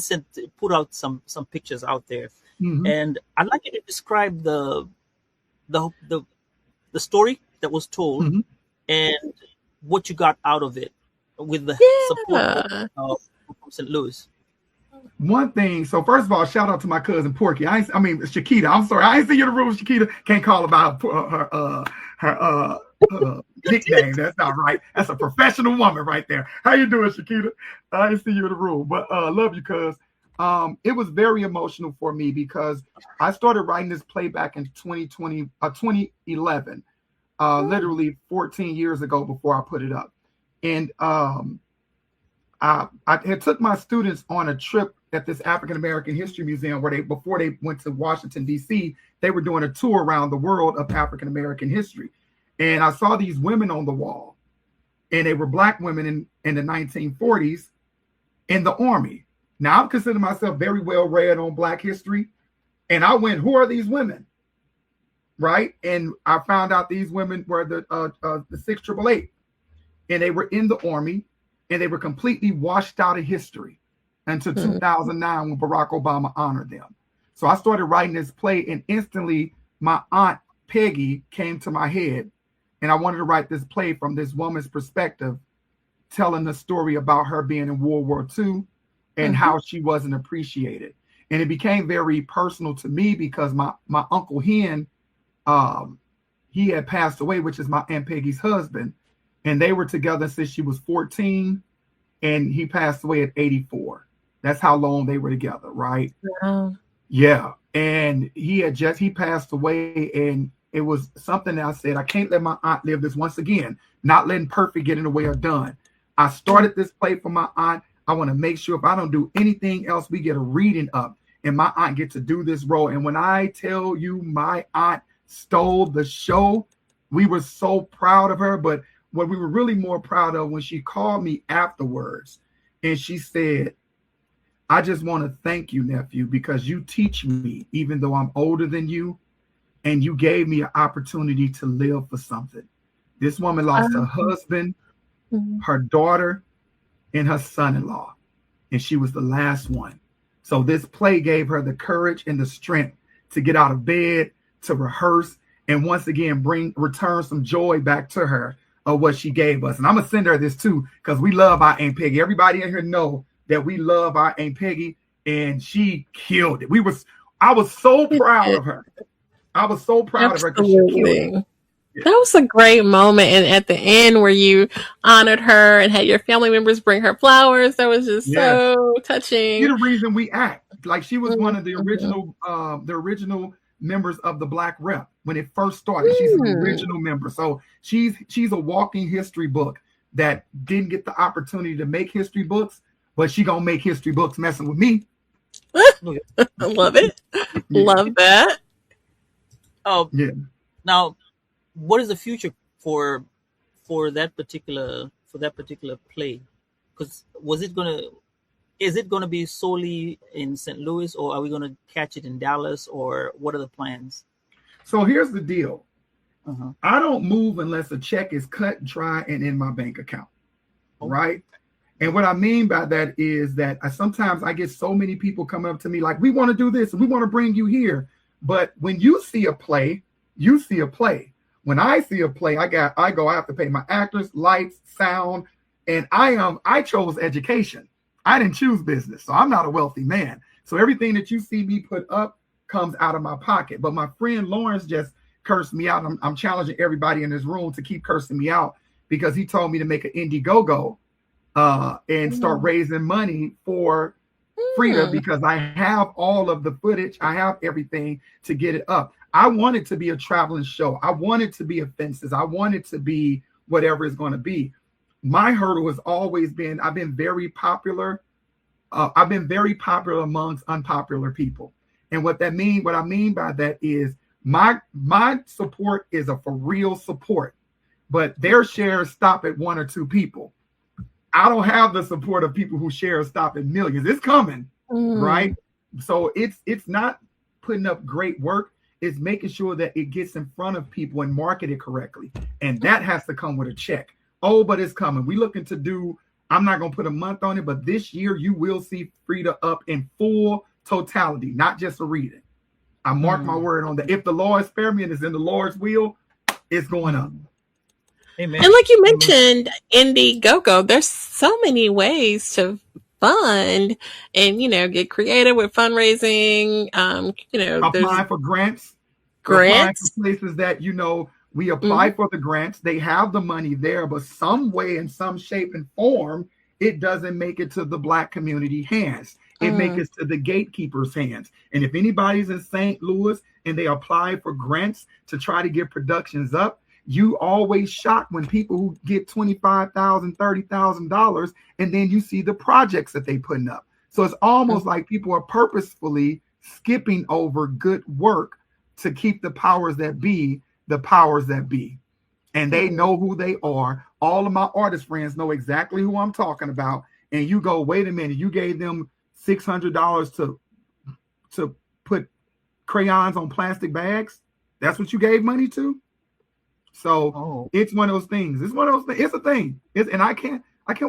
put out some pictures out there. Mm-hmm. And I'd like you to describe the story that was told and what you got out of it with the support of St. Louis. One thing, so first of all, shout out to my cousin Porky. Shakita. I'm sorry, I ain't see you in the room, Shakita. Can't call about her nickname. That's not right. That's a professional woman right there. How you doing, Shakita? I didn't see you in the room, but love you, cuz. It was very emotional for me because I started writing this play back in 2011, literally 14 years ago before I put it up. And I had took my students on a trip at this African American History Museum where before they went to Washington, D.C., they were doing a tour around the world of African American history. And I saw these women on the wall, and they were Black women in the 1940s in the Army. Now, I'm considering myself very well read on Black history. And I went, who are these women? Right? And I found out these women were the 688. And they were in the Army, and they were completely washed out of history until 2009 when Barack Obama honored them. So I started writing this play, and instantly my aunt Peggy came to my head. And I wanted to write this play from this woman's perspective, telling the story about her being in World War II and how she wasn't appreciated. And it became very personal to me because my Uncle Hen, he had passed away, which is my Aunt Peggy's husband. And they were together since she was 14, and he passed away at 84. That's how long they were together, right? Wow. Yeah. And he passed away, and it was something that I said, I can't let my aunt live this once again, not letting perfect get in the way of done. I started this play for my aunt. I want to make sure if I don't do anything else, we get a reading up and my aunt gets to do this role. And when I tell you my aunt stole the show, we were so proud of her. But what we were really more proud of when she called me afterwards and she said, I just want to thank you, nephew, because you teach me, even though I'm older than you, and you gave me an opportunity to live for something. This woman lost her husband, her daughter, and her son-in-law, and she was the last one. So this play gave her the courage and the strength to get out of bed, to rehearse, and once again return some joy back to her of what she gave us. And I'm gonna send her this too, because we love our Aunt Peggy. Everybody in here know that we love our Aunt Peggy, and she killed it. I was so proud of her. I was so proud of her because she killed it. That was a great moment. And at the end where you honored her and had your family members bring her flowers, that was just so touching. She's the reason we act. Like she was one of the original members of the Black Rep when it first started. She's an original member. So she's a walking history book that didn't get the opportunity to make history books, but she gonna make history books messing with me. Love it. Love that. Oh, Yeah. Now, what is the future for that particular play? Because is it gonna be solely in St. Louis, or are we gonna catch it in Dallas, or what are the plans? So here's the deal. I don't move unless a check is cut, dry, and in my bank account, right? And what I mean by that is that sometimes I get so many people coming up to me like, we want to do this and we want to bring you here. But when you see a play, you see a play. When I see a play, I have to pay my actors, lights, sound, and I chose education. I didn't choose business, so I'm not a wealthy man. So everything that you see me put up comes out of my pocket. But my friend Lawrence just cursed me out. I'm challenging everybody in this room to keep cursing me out because he told me to make an Indiegogo and start raising money for Frida because I have all of the footage. I have everything to get it up. I want it to be a traveling show. I want it to be offenses. I want it to be whatever it's going to be. My hurdle has always been I've been very popular. I've been very popular amongst unpopular people. And what I mean by that is my support is a for real support, but their shares stop at 1 or 2 people. I don't have the support of people whose shares stop at millions. It's coming, right? So it's not putting up great work. It's making sure that it gets in front of people and marketed correctly. And that has to come with a check. Oh, but it's coming. We're looking to do, I'm not going to put a month on it, but this year you will see Frida up in full totality, not just a reading. I mark my word on that. If the Lord spare me and it's in the Lord's will, it's going up. Amen. And like you mentioned, Indiegogo, there's so many ways to fund and, get creative with fundraising. Apply for grants. Apply for places that, we apply for the grants. They have the money there, but some way, in some shape and form, it doesn't make it to the Black community hands. It makes it to the gatekeepers' hands. And if anybody's in St. Louis and they apply for grants to try to get productions up, you always shocked when people who get $25,000, $30,000, and then you see the projects that they putting up. So it's almost like people are purposefully skipping over good work to keep the powers that be the powers that be. And they know who they are. All of my artist friends know exactly who I'm talking about. And you go, wait a minute, you gave them $600 to put crayons on plastic bags? That's what you gave money to? So it's one of those things. It's one of those things. It's a thing. And I can't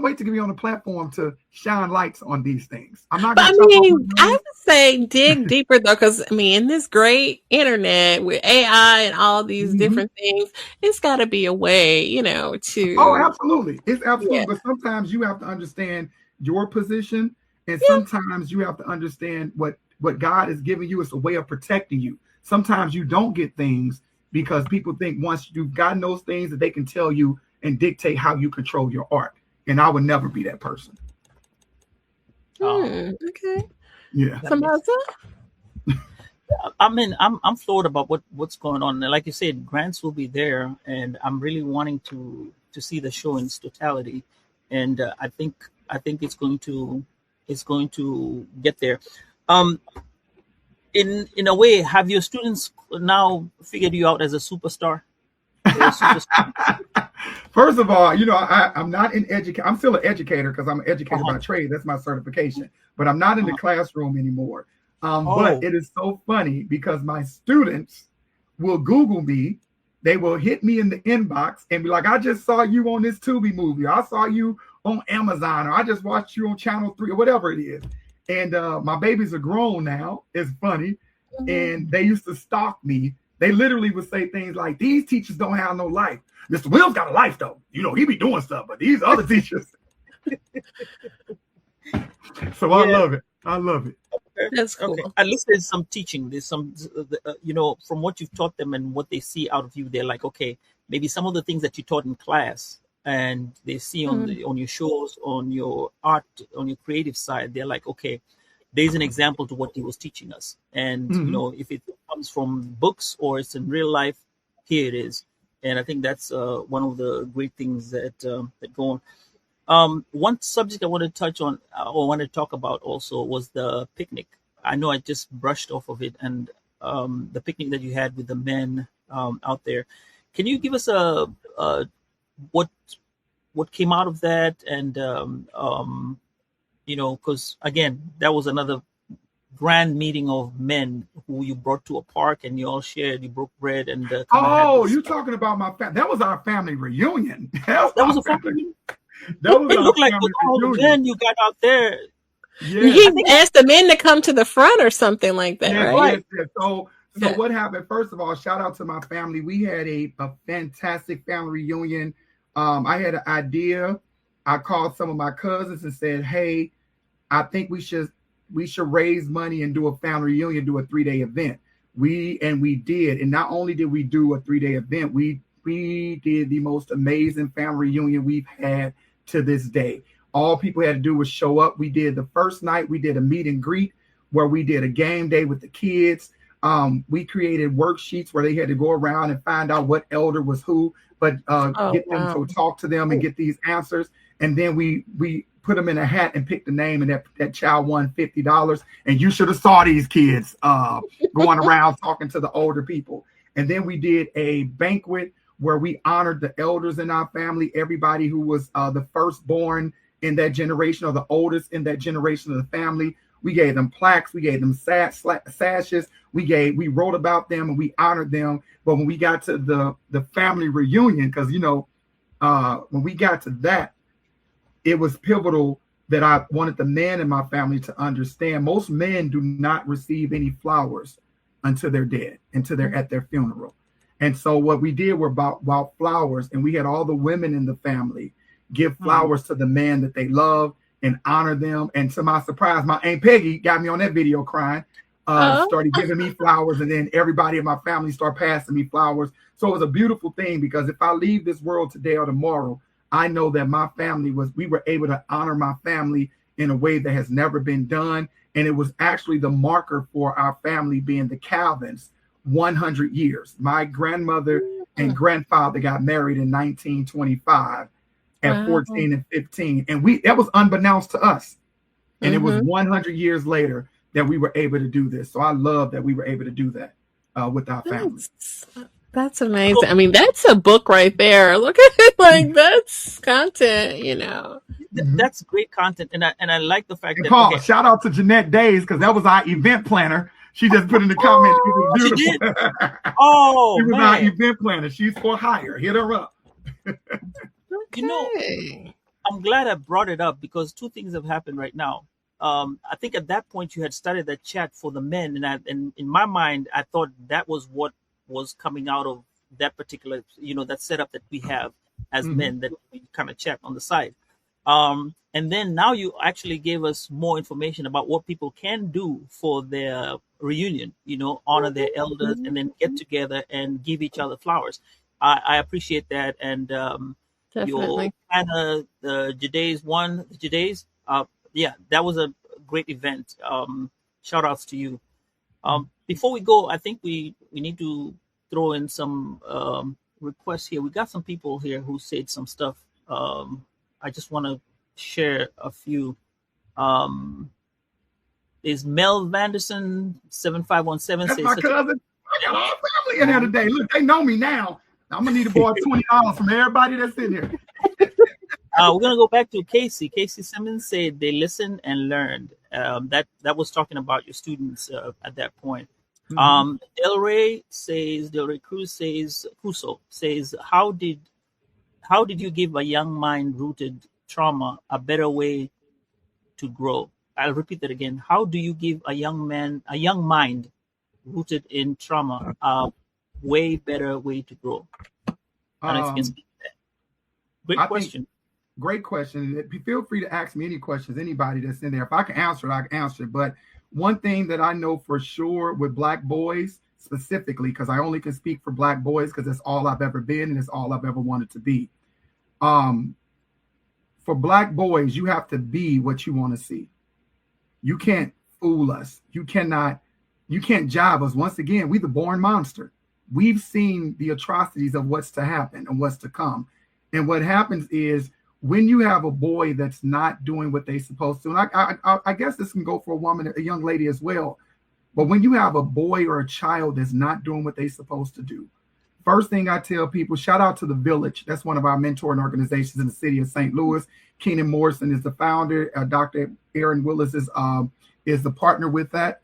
wait to be on the platform to shine lights on these things. I'm not going to. I would say dig deeper though, because in this great internet with AI and all these different things, it's got to be a way, to. Oh, absolutely. It's absolutely. Yeah. But sometimes you have to understand your position, and sometimes you have to understand what God is giving you as a way of protecting you. Sometimes you don't get things because people think once you've gotten those things that they can tell you and dictate how you control your art. And I would never be that person. Okay. Yeah. Sambaza? I'm floored about what's going on. Like you said, grants will be there, and I'm really wanting to see the show in its totality. And I think it's going to get there. In a way, have your students now figured you out as a superstar? First of all, I'm not in education. I'm still an educator because I'm an educator by trade. That's my certification. But I'm not in the classroom anymore. But it is so funny because my students will Google me. They will hit me in the inbox and be like, I just saw you on this Tubi movie. I saw you on Amazon, or I just watched you on Channel 3 or whatever it is. And my babies are grown now. It's funny. And they used to stalk me. They literally would say things like, these teachers don't have no life. Mr. Will's got a life, though. He be doing stuff, but these other teachers. So I love it. I love it. That's cool. Okay. At least there's some teaching. There's some, from what you've taught them and what they see out of you, they're like, okay, maybe some of the things that you taught in class and they see on your shows, on your art, on your creative side, they're like, okay, there's an example to what he was teaching us. And, you know, if it comes from books or it's in real life, here it is. And I think that's one of the great things that that go on. One subject I want to touch on or want to talk about also was the picnic. I know I just brushed off of it, and the picnic that you had with the men out there. Can you give us what came out of that? And you know, because again, that was another grand meeting of men who you brought to a park, and you all shared. You broke bread and you talking about my family? That was our family reunion. That was a family reunion. That was it looked like all the men you got out there. Yeah. He asked the men to come to the front or something like that, right? Yes. So what happened? First of all, shout out to my family. We had a fantastic family reunion. I had an idea. I called some of my cousins and said, "Hey, I think we should raise money and do a family reunion, do a 3-day event." We did, and not only did we do a 3-day event, we did the most amazing family reunion we've had to this day. All people had to do was show up. We did the first night, we did a meet and greet where we did a game day with the kids. We created worksheets where they had to go around and find out what elder was who, but get them to talk to them and get these answers. And then we put them in a hat and picked the name, and that child won $50. And you should have saw these kids going around talking to the older people. And then we did a banquet where we honored the elders in our family, everybody who was the firstborn in that generation or the oldest in that generation of the family. We gave them plaques, we gave them sashes, we wrote about them and we honored them. But when we got to the family reunion, because when we got to that, it was pivotal that I wanted the men in my family to understand most men do not receive any flowers until they're dead, until they're at their funeral. And so what we did were about flowers, and we had all the women in the family give flowers to the men that they love and honor them. And to my surprise, my Aunt Peggy got me on that video crying, started giving me flowers, and then everybody in my family started passing me flowers. So it was a beautiful thing, because if I leave this world today or tomorrow, I know that my family we were able to honor my family in a way that has never been done. And it was actually the marker for our family being the Calvins, 100 years. My grandmother and grandfather got married in 1925 at 14 and 15. And that was unbeknownst to us. And it was 100 years later that we were able to do this. So I love that we were able to do that with our family. That's amazing. I mean, that's a book right there. Look at it, like that's content, That's great content, and I like the fact that. Paul, shout out to Jeanette Days, because that was our event planner. She just put in the comments. It was beautiful. She did? Oh, she was our event planner. She's for hire. Hit her up. I'm glad I brought it up, because two things have happened right now. I think at that point you had started that chat for the men, and in my mind, I thought that was what was coming out of that particular, that setup that we have as men, that we kind of chat on the side. And then now you actually gave us more information about what people can do for their reunion, honor their elders, and then get together and give each other flowers. I appreciate that. And your Anna, the Jadays, that was a great event. Shout outs to you. Before we go, I think we need to throw in some requests here. We got some people here who said some stuff. I just want to share a few. Is Mel Vanderson 7517? That's my cousin. I got all family in here today. Look, they know me now. I'm gonna need to borrow $20 from everybody that's in here. We're gonna go back to Casey. Casey Simmons said they listened and learned. That was talking about your students at that point. Delray Cruz says, how did you give a young mind rooted trauma a better way to grow? I'll repeat that again. How do you give a young mind rooted in trauma a way better way to grow? I don't know if you can speak to that. Great question. Great question. Feel free to ask me any questions, anybody that's in there. If I can answer it, I can answer it. But one thing that I know for sure with Black boys specifically, because I only can speak for Black boys because that's all I've ever been and it's all I've ever wanted to be. For Black boys, you have to be what you want to see. You can't fool us. You can't jive us. Once again, we the born monster. We've seen the atrocities of what's to happen and what's to come. And what happens is when you have a boy that's not doing what they're supposed to, and I guess this can go for a woman, a young lady as well. But when you have a boy or a child that's not doing what they're supposed to do, first thing I tell people, shout out to The Village. That's one of our mentoring organizations in the city of St. Louis. Keenan Morrison is the founder. Dr. Aaron Willis is the partner with that.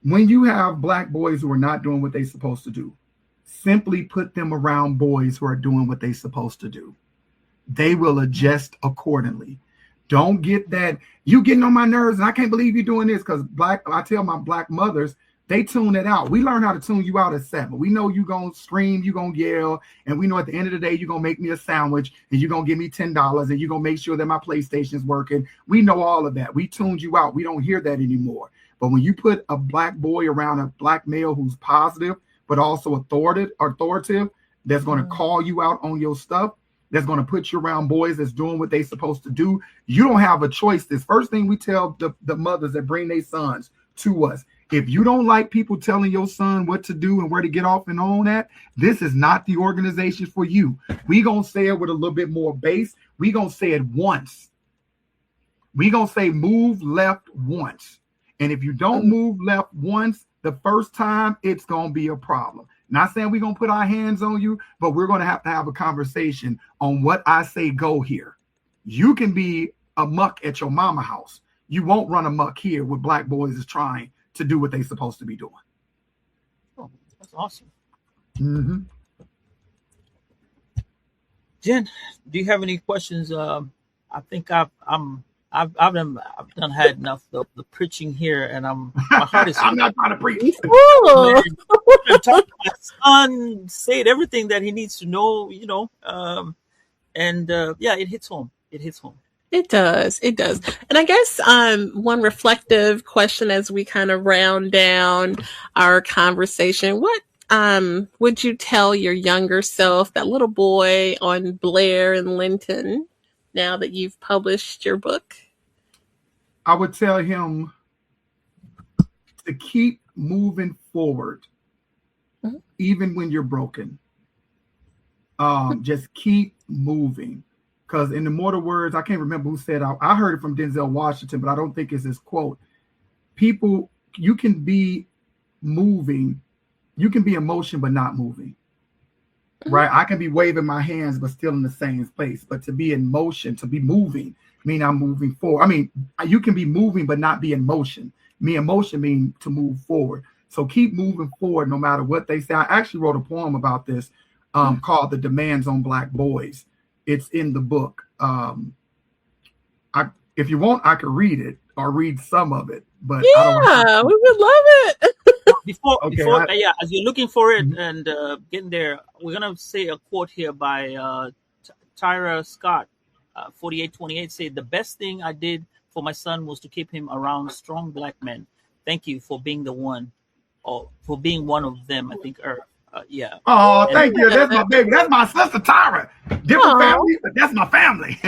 When you have Black boys who are not doing what they're supposed to do, simply put them around boys who are doing what they're supposed to do. They will adjust accordingly. Don't get that, you getting on my nerves and I can't believe you're doing this, because I tell my Black mothers, they tune it out. We learn how to tune you out at 7. We know you're going to scream, you're going to yell, and we know at the end of the day, you're going to make me a sandwich and you're going to give me $10 and you're going to make sure that my PlayStation's working. We know all of that. We tuned you out. We don't hear that anymore. But when you put a Black boy around a Black male who's positive, but also authoritative, that's going to call you out on your stuff, that's going to put you around boys that's doing what they're supposed to do, you don't have a choice. This first thing we tell the mothers that bring their sons to us, if you don't like people telling your son what to do and where to get off and on that, this is not the organization for you. We going to say it with a little bit more bass. We going to say it once. We going to say move left once. And if you don't move left once, the first time, it's going to be a problem. Not saying we're going to put our hands on you, but we're going to have a conversation on what I say go here. You can be a muck at your mama house. You won't run amok here with Black boys is trying to do what they're supposed to be doing. Oh, that's awesome. Mm-hmm. Jen, do you have any questions? I think I've done had enough of the preaching here, and my heart is. I'm not trying to preach. I'm talking to my son, said everything that he needs to know, yeah, it hits home. It hits home. It does. It does. And I guess one reflective question as we kind of round down our conversation, what would you tell your younger self, that little boy on Blair and Linton, now that you've published your book? I would tell him to keep moving forward, even when you're broken. Just keep moving. Because in the mortal words, I can't remember who said, I heard it from Denzel Washington, but I don't think it's his quote. People, you can be moving, you can be in motion, but not moving. Right? I can be waving my hands, but still in the same place. But to be in motion, to be moving, mean I'm moving forward. I mean, you can be moving, but not be in motion. Me in motion mean to move forward. So keep moving forward no matter what they say. I actually wrote a poem about this called The Demands on Black Boys. It's in the book. If you want, I could read it or read some of it. But yeah, we would love it. As you're looking for it and getting there, we're gonna say a quote here by Tyra Scott, 4828. Say, the best thing I did for my son was to keep him around strong Black men. Thank you for being the one, or for being one of them. I think yeah. Oh, thank you. That's my baby. That's my sister Tyra. Different family, but that's my family.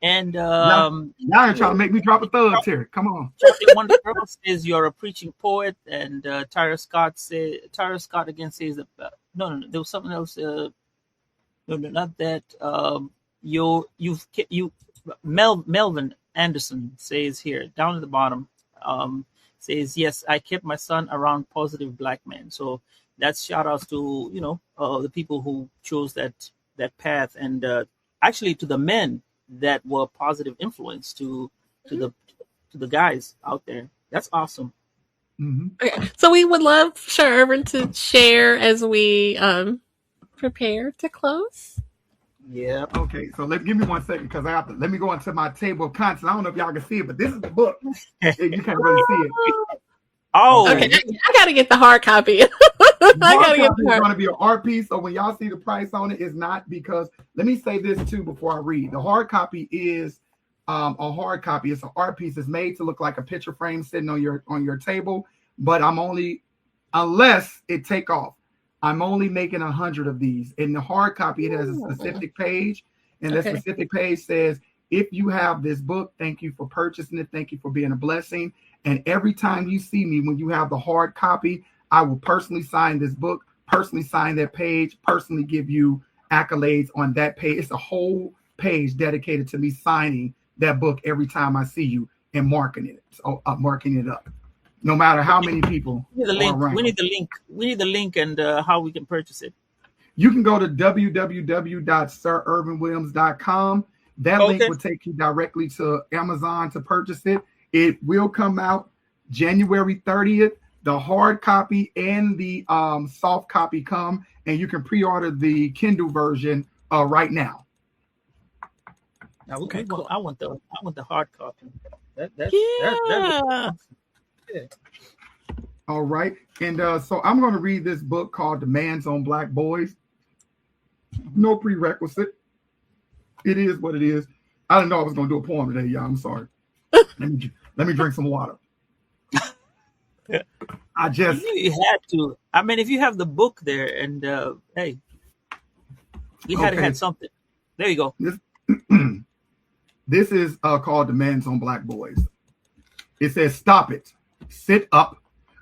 And now you're trying to make me drop a thug here. Come on. One girl says you're a preaching poet, and Tyra Scott again says that no, there was something else. No, not that. Melvin Anderson says here down at the bottom. Says, yes, I kept my son around positive Black men. So that's shout outs to, the people who chose that path, and actually to the men that were positive influence to the guys out there. That's awesome. Mm-hmm. Okay. So we would love Ervin to share as we prepare to close. Yeah. Okay, so give me 1 second, because let me go into my table of contents. I don't know if y'all can see it, but this is the book. You can't really see it. Oh, okay. I gotta get the hard copy. It's going to be an art piece, so when y'all see the price on it, it's not because. Let me say this too before I read. The hard copy is a hard copy. It's an art piece. It's made to look like a picture frame sitting on your table. But unless it take off, I'm only making 100 of these. In the hard copy, it has a specific page, and that specific page says, If you have this book, thank you for purchasing it. Thank you for being a blessing. And every time you see me, when you have the hard copy, I will personally sign this book, personally sign that page, personally give you accolades on that page. It's a whole page dedicated to me signing that book every time I see you and marking it up. No matter how many people. We need the link. We need the link and how we can purchase it. You can go to www.sirervinwilliams.com. That link will take you directly to Amazon to purchase it. It will come out January 30th. The hard copy and the soft copy come, and you can pre-order the Kindle version right now. Okay, cool. I want the hard copy. That's All right, and so I'm going to read this book called Demands on Black Boys. No prerequisite. It is what it is. I didn't know I was going to do a poem today, y'all. I'm sorry. Let me drink some water. You had to. I mean, if you have the book there, and hey, you had something. There you go. This is called Demands on Black Boys. It says, stop it. Sit up.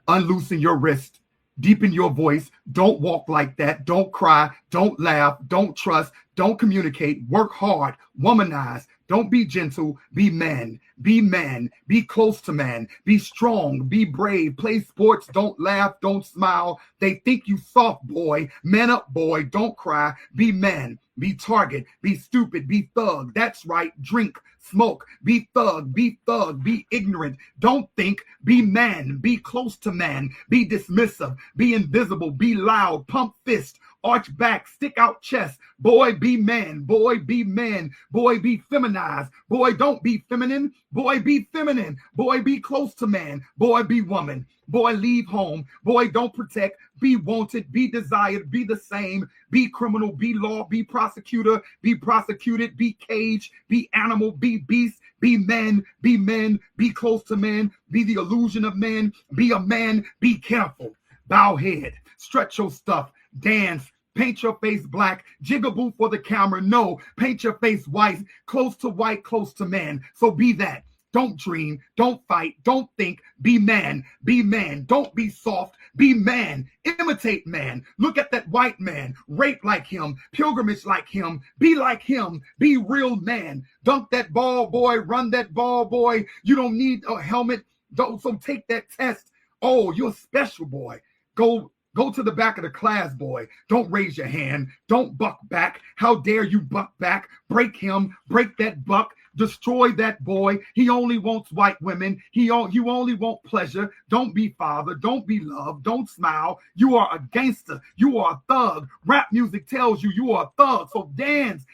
Unloosen your wrist. Deepen your voice. Don't walk like that. Don't cry. Don't laugh. Don't trust. Don't communicate. Work hard. Womanize. Don't be gentle. Be man. Be man. Be close to man. Be strong. Be brave. Play sports. Don't laugh. Don't smile. They think you soft, boy. Man up, boy. Don't cry. Be man. Be target. Be stupid. Be thug. That's right. Drink. Smoke. Be thug. Be thug. Be ignorant. Don't think. Be man. Be close to man. Be dismissive. Be invisible. Be loud. Pump fist. Arch back, stick out chest. Boy, be man. Boy, be man. Boy, be feminized. Boy, don't be feminine. Boy, be feminine. Boy, be close to man. Boy, be woman. Boy, leave home. Boy, don't protect. Be wanted. Be desired. Be the same. Be criminal. Be law. Be prosecutor. Be prosecuted. Be cage. Be animal. Be beast. Be men. Be men. Be close to men. Be the illusion of men. Be a man. Be careful. Bow head. Stretch your stuff. Dance, paint your face black, jigaboo for the camera. No, paint your face white, close to man. So be that. Don't dream, don't fight, don't think. Be man, be man. Don't be soft, be man. Imitate man. Look at that white man, rape like him, pilgrimage like him, be like him, be real man. Dunk that ball, boy, run that ball, boy. You don't need a helmet, so take that test. Oh, you're special, boy. Go to the back of the class, boy. Don't raise your hand. Don't buck back. How dare you buck back? Break him. Break that buck. Destroy that boy. He only wants white women. You only want pleasure. Don't be father. Don't be love. Don't smile. You are a gangster. You are a thug. Rap music tells you you are a thug. So dance,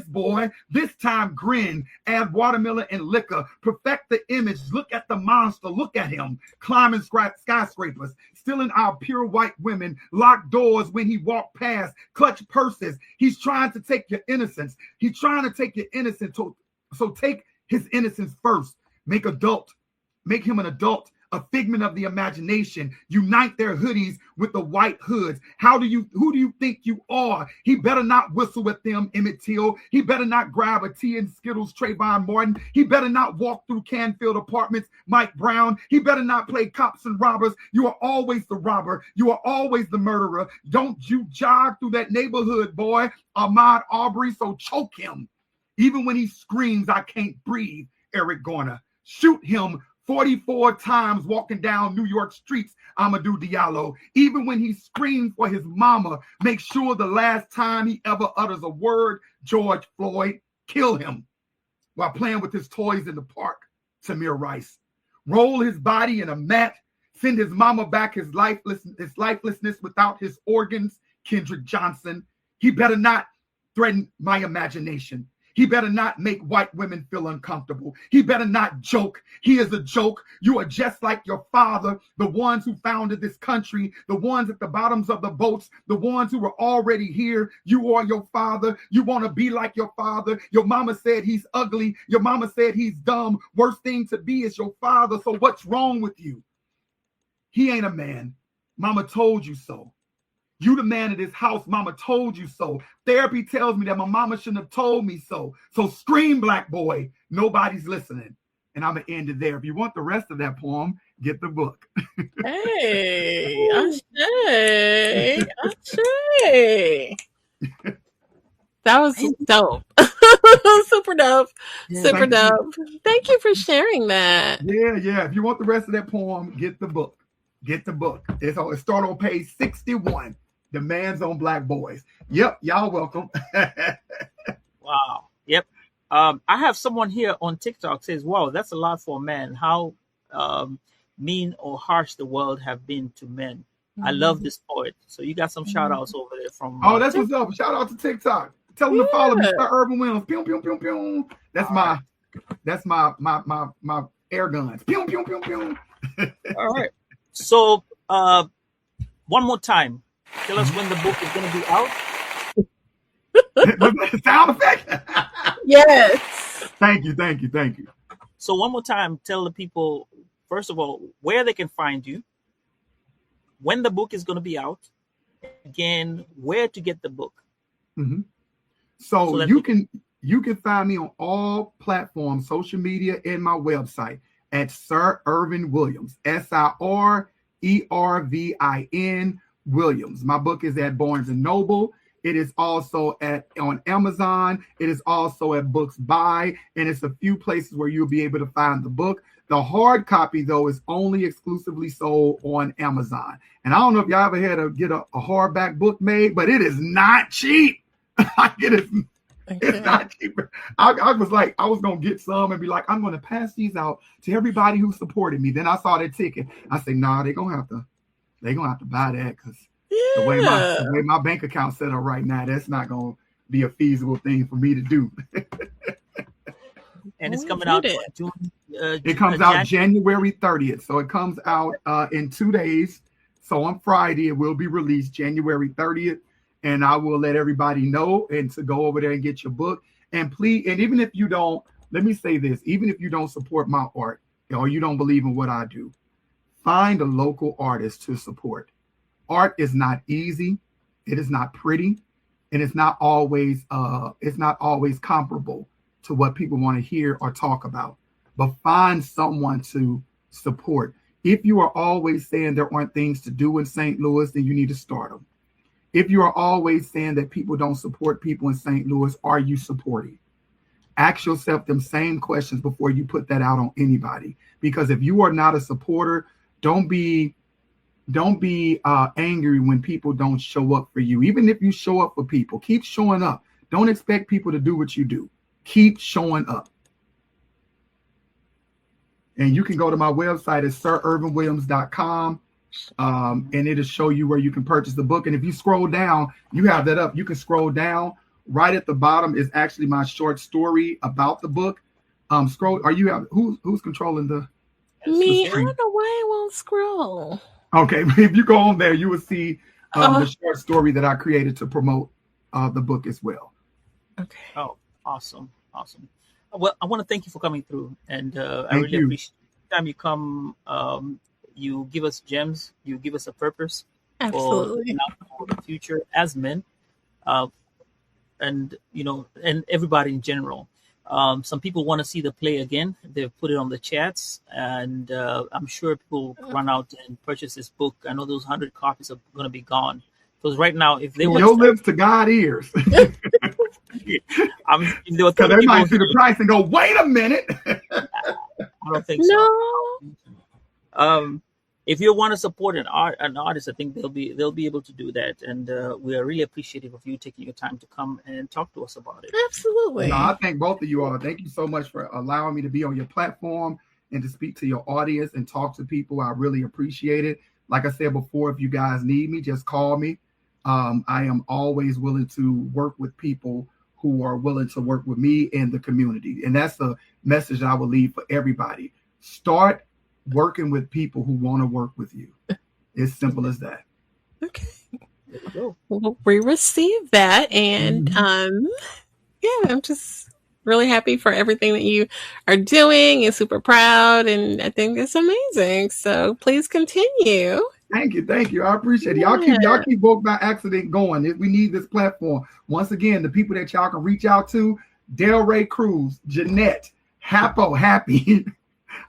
boy. This time grin. Add watermelon and liquor. Perfect the image. Look at the monster. Look at him. Climbing skyscrapers. Stealing our pure white women. Lock doors when he walked past. Clutch purses. He's trying to take your innocence. He's trying to take your innocence. So take his innocence first. Make him an adult, a figment of the imagination. Unite their hoodies with the white hoods. Who do you think you are? He better not whistle at them, Emmett Till. He better not grab a tea and Skittles, Trayvon Martin. He better not walk through Canfield Apartments, Mike Brown. He better not play cops and robbers. You are always the robber. You are always the murderer. Don't you jog through that neighborhood, boy. Ahmaud Arbery, so choke him. Even when he screams, I can't breathe, Eric Garner. Shoot him 44 times walking down New York streets, Amadou Diallo. Even when he screams for his mama, make sure the last time he ever utters a word, George Floyd, kill him while playing with his toys in the park, Tamir Rice. Roll his body in a mat, send his mama back his lifelessness without his organs, Kendrick Johnson. He better not threaten my imagination. He better not make white women feel uncomfortable. He better not joke. He is a joke. You are just like your father, the ones who founded this country, the ones at the bottoms of the boats, the ones who were already here. You are your father. You want to be like your father. Your mama said he's ugly. Your mama said he's dumb. Worst thing to be is your father. So what's wrong with you? He ain't a man. Mama told you so. You the man of this house. Mama told you so. Therapy tells me that my mama shouldn't have told me so. So scream, black boy. Nobody's listening. And I'm going to end it there. If you want the rest of that poem, get the book. Hey, Ashay. That was dope. Super dope. Super dope. Thank you for sharing that. Yeah. If you want the rest of that poem, get the book. Get the book. It start on page 61. Demands on Black Boys. Yep. Y'all welcome. Wow. Yep. I have someone here on TikTok says, wow, that's a lot for a man. How mean or harsh the world have been to men. I love this poet. So you got some shout outs over there from. Oh, that's what's up. Shout out to TikTok. Tell them to follow me, Ervin Williams. Pew, pew, pew, pew. That's my air guns. Pew, pew, pew, pew. All right. So one more time. Tell us when the book is going to be out. Sound effect? Yes. Thank you. So one more time, tell the people, first of all, where they can find you, when the book is going to be out, again, where to get the book. Mm-hmm. So you can find me on all platforms, social media, and my website at Sir Ervin Williams, SIRERVIN Williams. My book is at Barnes and Noble. It is also on Amazon. It is also at Books By, and it's a few places where you'll be able to find the book. The hard copy, though, is only exclusively sold on Amazon. And I don't know if y'all ever had to get a hardback book made, but it is not cheap. It's not cheap. I was like, I was going to get some and be like, I'm going to pass these out to everybody who supported me. Then I saw that ticket. I said, nah, they're going to have to buy that because the way my bank account set up right now, that's not going to be a feasible thing for me to do. And it's coming out June. It comes out January 30th. So it comes out in 2 days. So on Friday, it will be released January 30th. And I will let everybody know and to go over there and get your book. And please, and even if you don't, let me say this, even if you don't support my art or you don't believe in what I do, find a local artist to support. Art is not easy. It is not pretty. And it's not always comparable to what people want to hear or talk about. But find someone to support. If you are always saying there aren't things to do in St. Louis, then you need to start them. If you are always saying that people don't support people in St. Louis, are you supporting? Ask yourself them same questions before you put that out on anybody. Because if you are not a supporter, don't be angry when people don't show up for you. Even if you show up for people, keep showing up. Don't expect people to do what you do. Keep showing up. And you can go to my website at sirervinwilliams.com. And it'll show you where you can purchase the book. And if you scroll down, you have that up. You can scroll down. Right at the bottom is actually my short story about the book. Who's controlling the me? I don't know why it won't scroll. Okay, if you go on there, you will see the short story that I created to promote the book as well. Okay. Oh, awesome. Well, I want to thank you for coming through, and I really appreciate the time you come. You give us gems. You give us a purpose. Absolutely. For the future as men, and everybody in general. Some people want to see the play again. They've put it on the chats, and I'm sure people run out and purchase this book. I know those 100 copies are going to be gone. Because right now, if they were your lips to God ears, they might see the price and go, "Wait a minute." I don't think so. No. If you want to support an artist, I think they'll be able to do that, and we are really appreciative of you taking your time to come and talk to us about it. Absolutely. No, I thank both of you all. Thank you so much for allowing me to be on your platform and to speak to your audience and talk to people. I really appreciate it. Like I said before, if you guys need me, just call me. I am always willing to work with people who are willing to work with me and the community, and that's a message I will leave for everybody. Start working with people who want to work with you. It's simple as that. Okay. Well, we received that, and I'm just really happy for everything that you are doing and super proud, and I think it's amazing. So please continue. Thank you. I appreciate it. Y'all keep Woke by Accident going. We need this platform. Once again, the people that y'all can reach out to: Del Ray Cruz, Jeanette, Happy,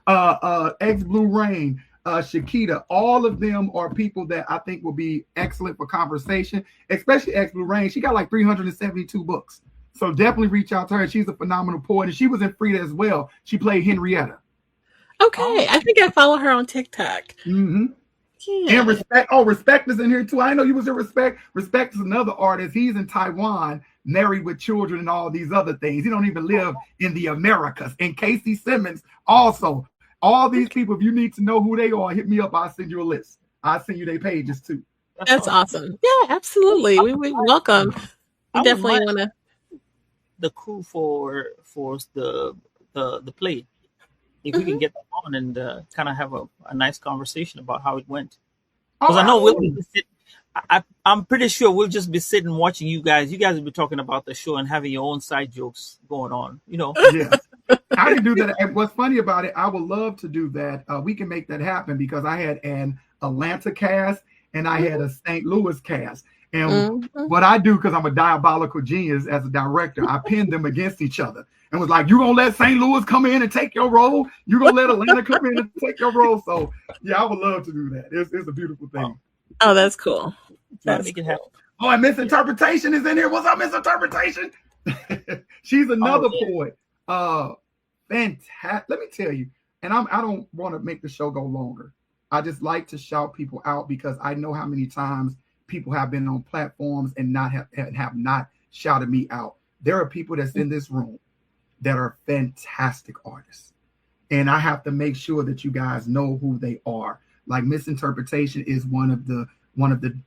X Blue Rain, Shakita. All of them are people that I think will be excellent for conversation, especially X Blue Rain. She got like 372 books. So definitely reach out to her. She's a phenomenal poet. And she was in Frida as well. She played Henrietta. Okay. I think I follow her on TikTok. Mm-hmm. Yeah. And Respect. Oh, Respect is in here too. I know you was in Respect. Respect is another artist. He's in Taiwan, married with children and all these other things. He don't even live in the Americas. And Casey Simmons also. All these people, if you need to know who they are, hit me up. I'll send you a list. I'll send you their pages too. That's awesome. Yeah, absolutely. We welcome. We definitely want to. The crew for the play. If we can get them on and kind of have a nice conversation about how it went. Because I know we'll be sitting, I'm pretty sure we'll just be sitting watching you guys. You guys will be talking about the show and having your own side jokes going on, you know. Yeah. I can do that. And what's funny about it, I would love to do that. We can make that happen because I had an Atlanta cast and I had a St. Louis cast. And what I do, because I'm a diabolical genius as a director, I pin them against each other and was like, you going to let St. Louis come in and take your role? You going to let Atlanta come in and take your role? So, yeah, I would love to do that. It's a beautiful thing. Oh, that's cool. Make it happen. Oh, and Misinterpretation is in here. What's up, Misinterpretation? She's another poet. Fantastic. Let me tell you, and I don't want to make the show go longer. I just like to shout people out because I know how many times people have been on platforms and have not shouted me out. There are people that's in this room that are fantastic artists. And I have to make sure that you guys know who they are. Like Misinterpretation is one of the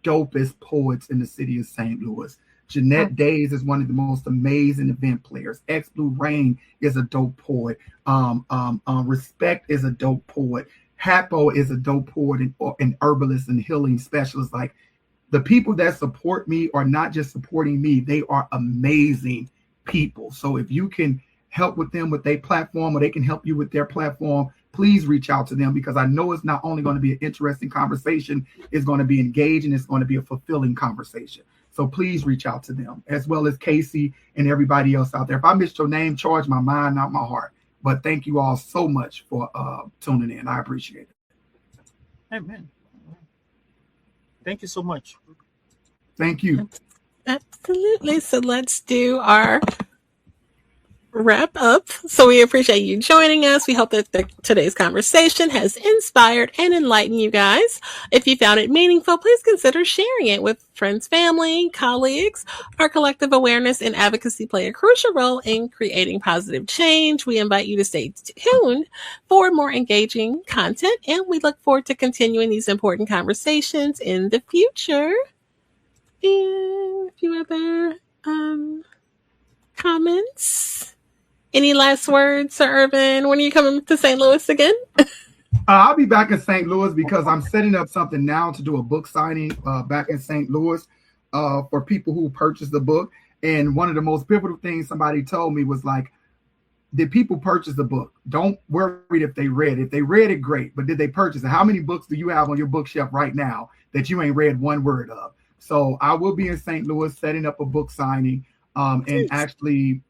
dopest poets in the city of St. Louis. Jeanette Days is one of the most amazing event players. X Blue Rain is a dope poet. Respect is a dope poet. Happo is a dope poet and herbalist and healing specialist. Like, the people that support me are not just supporting me, they are amazing people. So if you can help with them with their platform or they can help you with their platform, please reach out to them because I know it's not only going to be an interesting conversation, it's going to be engaging, it's going to be a fulfilling conversation. So please reach out to them, as well as Casey and everybody else out there. If I missed your name, charge my mind, not my heart. But thank you all so much for tuning in. I appreciate it. Amen. Thank you so much. Thank you. Absolutely. So let's do our wrap up. So we appreciate you joining us. We hope that today's conversation has inspired and enlightened you guys. If you found it meaningful, please consider sharing it with friends, family, colleagues. Our collective awareness and advocacy play a crucial role in creating positive change. We invite you to stay tuned for more engaging content, and we look forward to continuing these important conversations in the future. And a few other comments. Any last words, Sir Ervin? When are you coming to St. Louis again? I'll be back in St. Louis because I'm setting up something now to do a book signing back in St. Louis for people who purchase the book. And one of the most pivotal things somebody told me was like, did people purchase the book? Don't worry if they read it. If they read it, great. But did they purchase it? How many books do you have on your bookshelf right now that you ain't read one word of? So I will be in St. Louis setting up a book signing and actually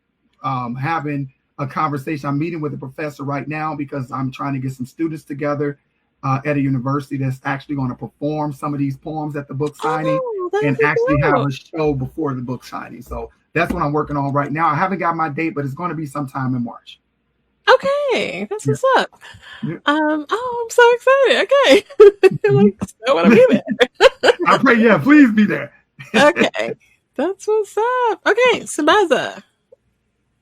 having a conversation. I'm meeting with a professor right now because I'm trying to get some students together at a university that's actually going to perform some of these poems at the book signing and actually have a show before the book signing. So that's what I'm working on right now. I haven't got my date, but it's going to be sometime in March. Okay, that's what's up. Yeah. I'm so excited. Okay, like, I want to be there. I pray, yeah, please be there. Okay, that's what's up. Okay, Sambaza.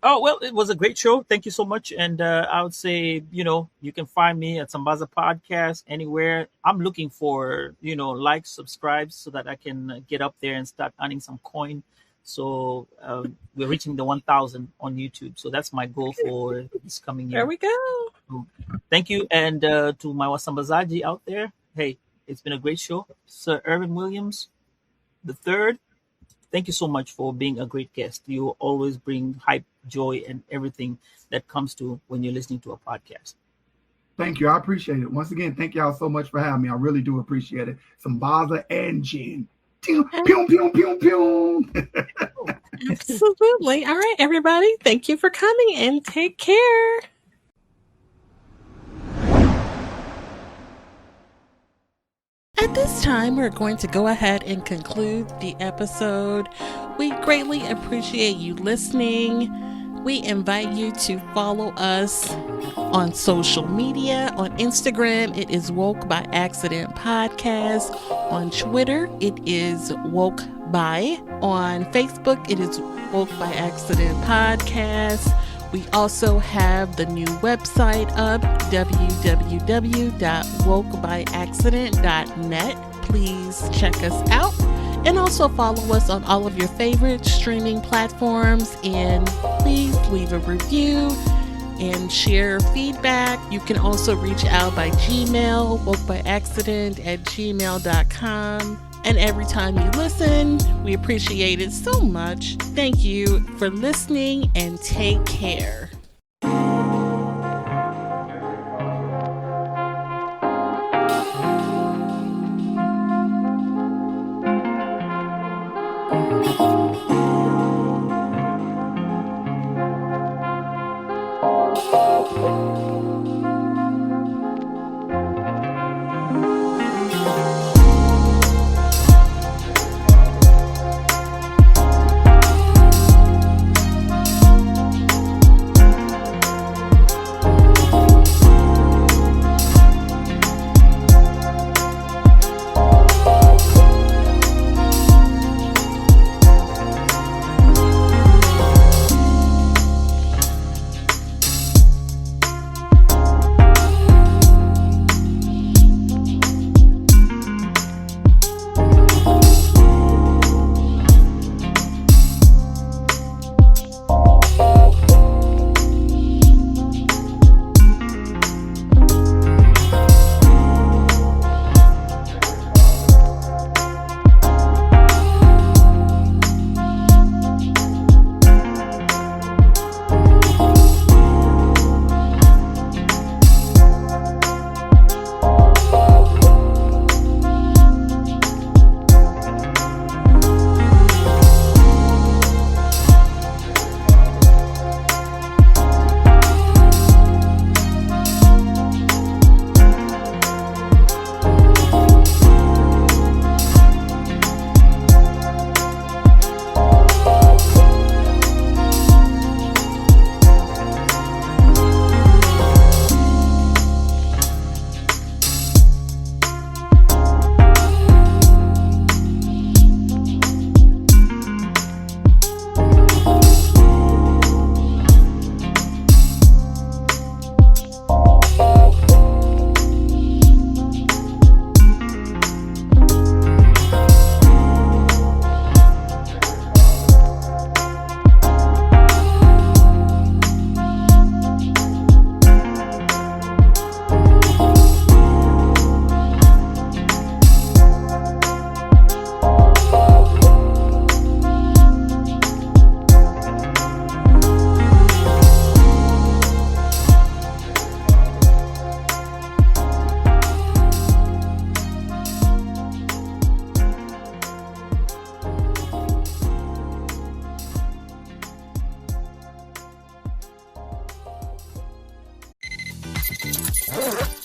Oh, well, it was a great show. Thank you so much. And I would say, you can find me at Sambaza Podcast anywhere. I'm looking for, likes, subscribes so that I can get up there and start earning some coin. So we're reaching the 1,000 on YouTube. So that's my goal for this coming year. There we go. So, thank you. And to my Wasambazaji out there, hey, it's been a great show. Sir Ervin Williams III, thank you so much for being a great guest. You always bring hype, joy, and everything that comes to when you're listening to a podcast. Thank you. I appreciate it. Once again, thank y'all so much for having me. I really do appreciate it. Sambaza and Jen. Pew, pew, pew, pew, pew. Absolutely. All right, everybody. Thank you for coming and take care. At this time, we're going to go ahead and conclude the episode. We greatly appreciate you listening. We invite you to follow us on social media. On Instagram, it is Woke by Accident Podcast. On Twitter, it is Woke by. On Facebook, it is Woke by Accident Podcast. We also have the new website up, www.wokebyaccident.net. Please check us out. And also follow us on all of your favorite streaming platforms. And please leave a review and share feedback. You can also reach out by Gmail, wokebyaccident@gmail.com. And every time you listen, we appreciate it so much. Thank you for listening and take care.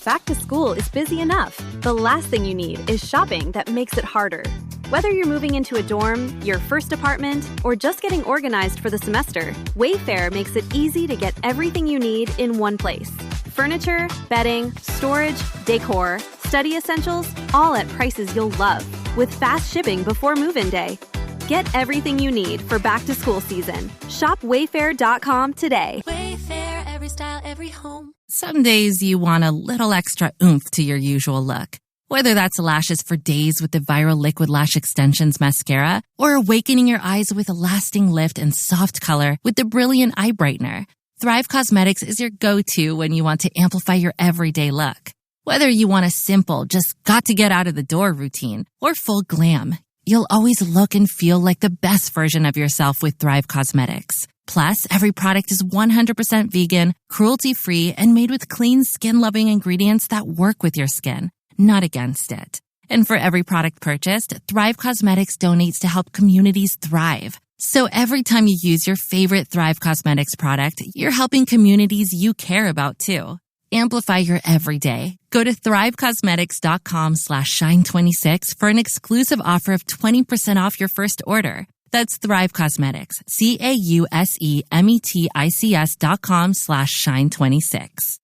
Back to school is busy enough. The last thing you need is shopping that makes it harder. Whether you're moving into a dorm, your first apartment, or just getting organized for the semester, Wayfair makes it easy to get everything you need in one place. Furniture, bedding, storage, decor, study essentials, all at prices you'll love, with fast shipping before move-in day. Get everything you need for back-to-school season. Shop Wayfair.com today. Wayfair, every style, every home. Some days you want a little extra oomph to your usual look. Whether that's lashes for days with the viral Liquid Lash Extensions mascara, or awakening your eyes with a lasting lift and soft color with the Brilliant Eye Brightener. Thrive Cosmetics is your go-to when you want to amplify your everyday look. Whether you want a simple, just got to get out of the door routine, or full glam, You'll always look and feel like the best version of yourself with Thrive Causemetics. Plus, every product is 100% vegan, cruelty-free, and made with clean, skin-loving ingredients that work with your skin, not against it. And for every product purchased, Thrive Causemetics donates to help communities thrive. So every time you use your favorite Thrive Causemetics product, you're helping communities you care about too. Amplify your everyday. Go to thrivecosmetics.com/shine26 for an exclusive offer of 20% off your first order. That's Thrive Cosmetics, CAUSEMETICS.com/shine26.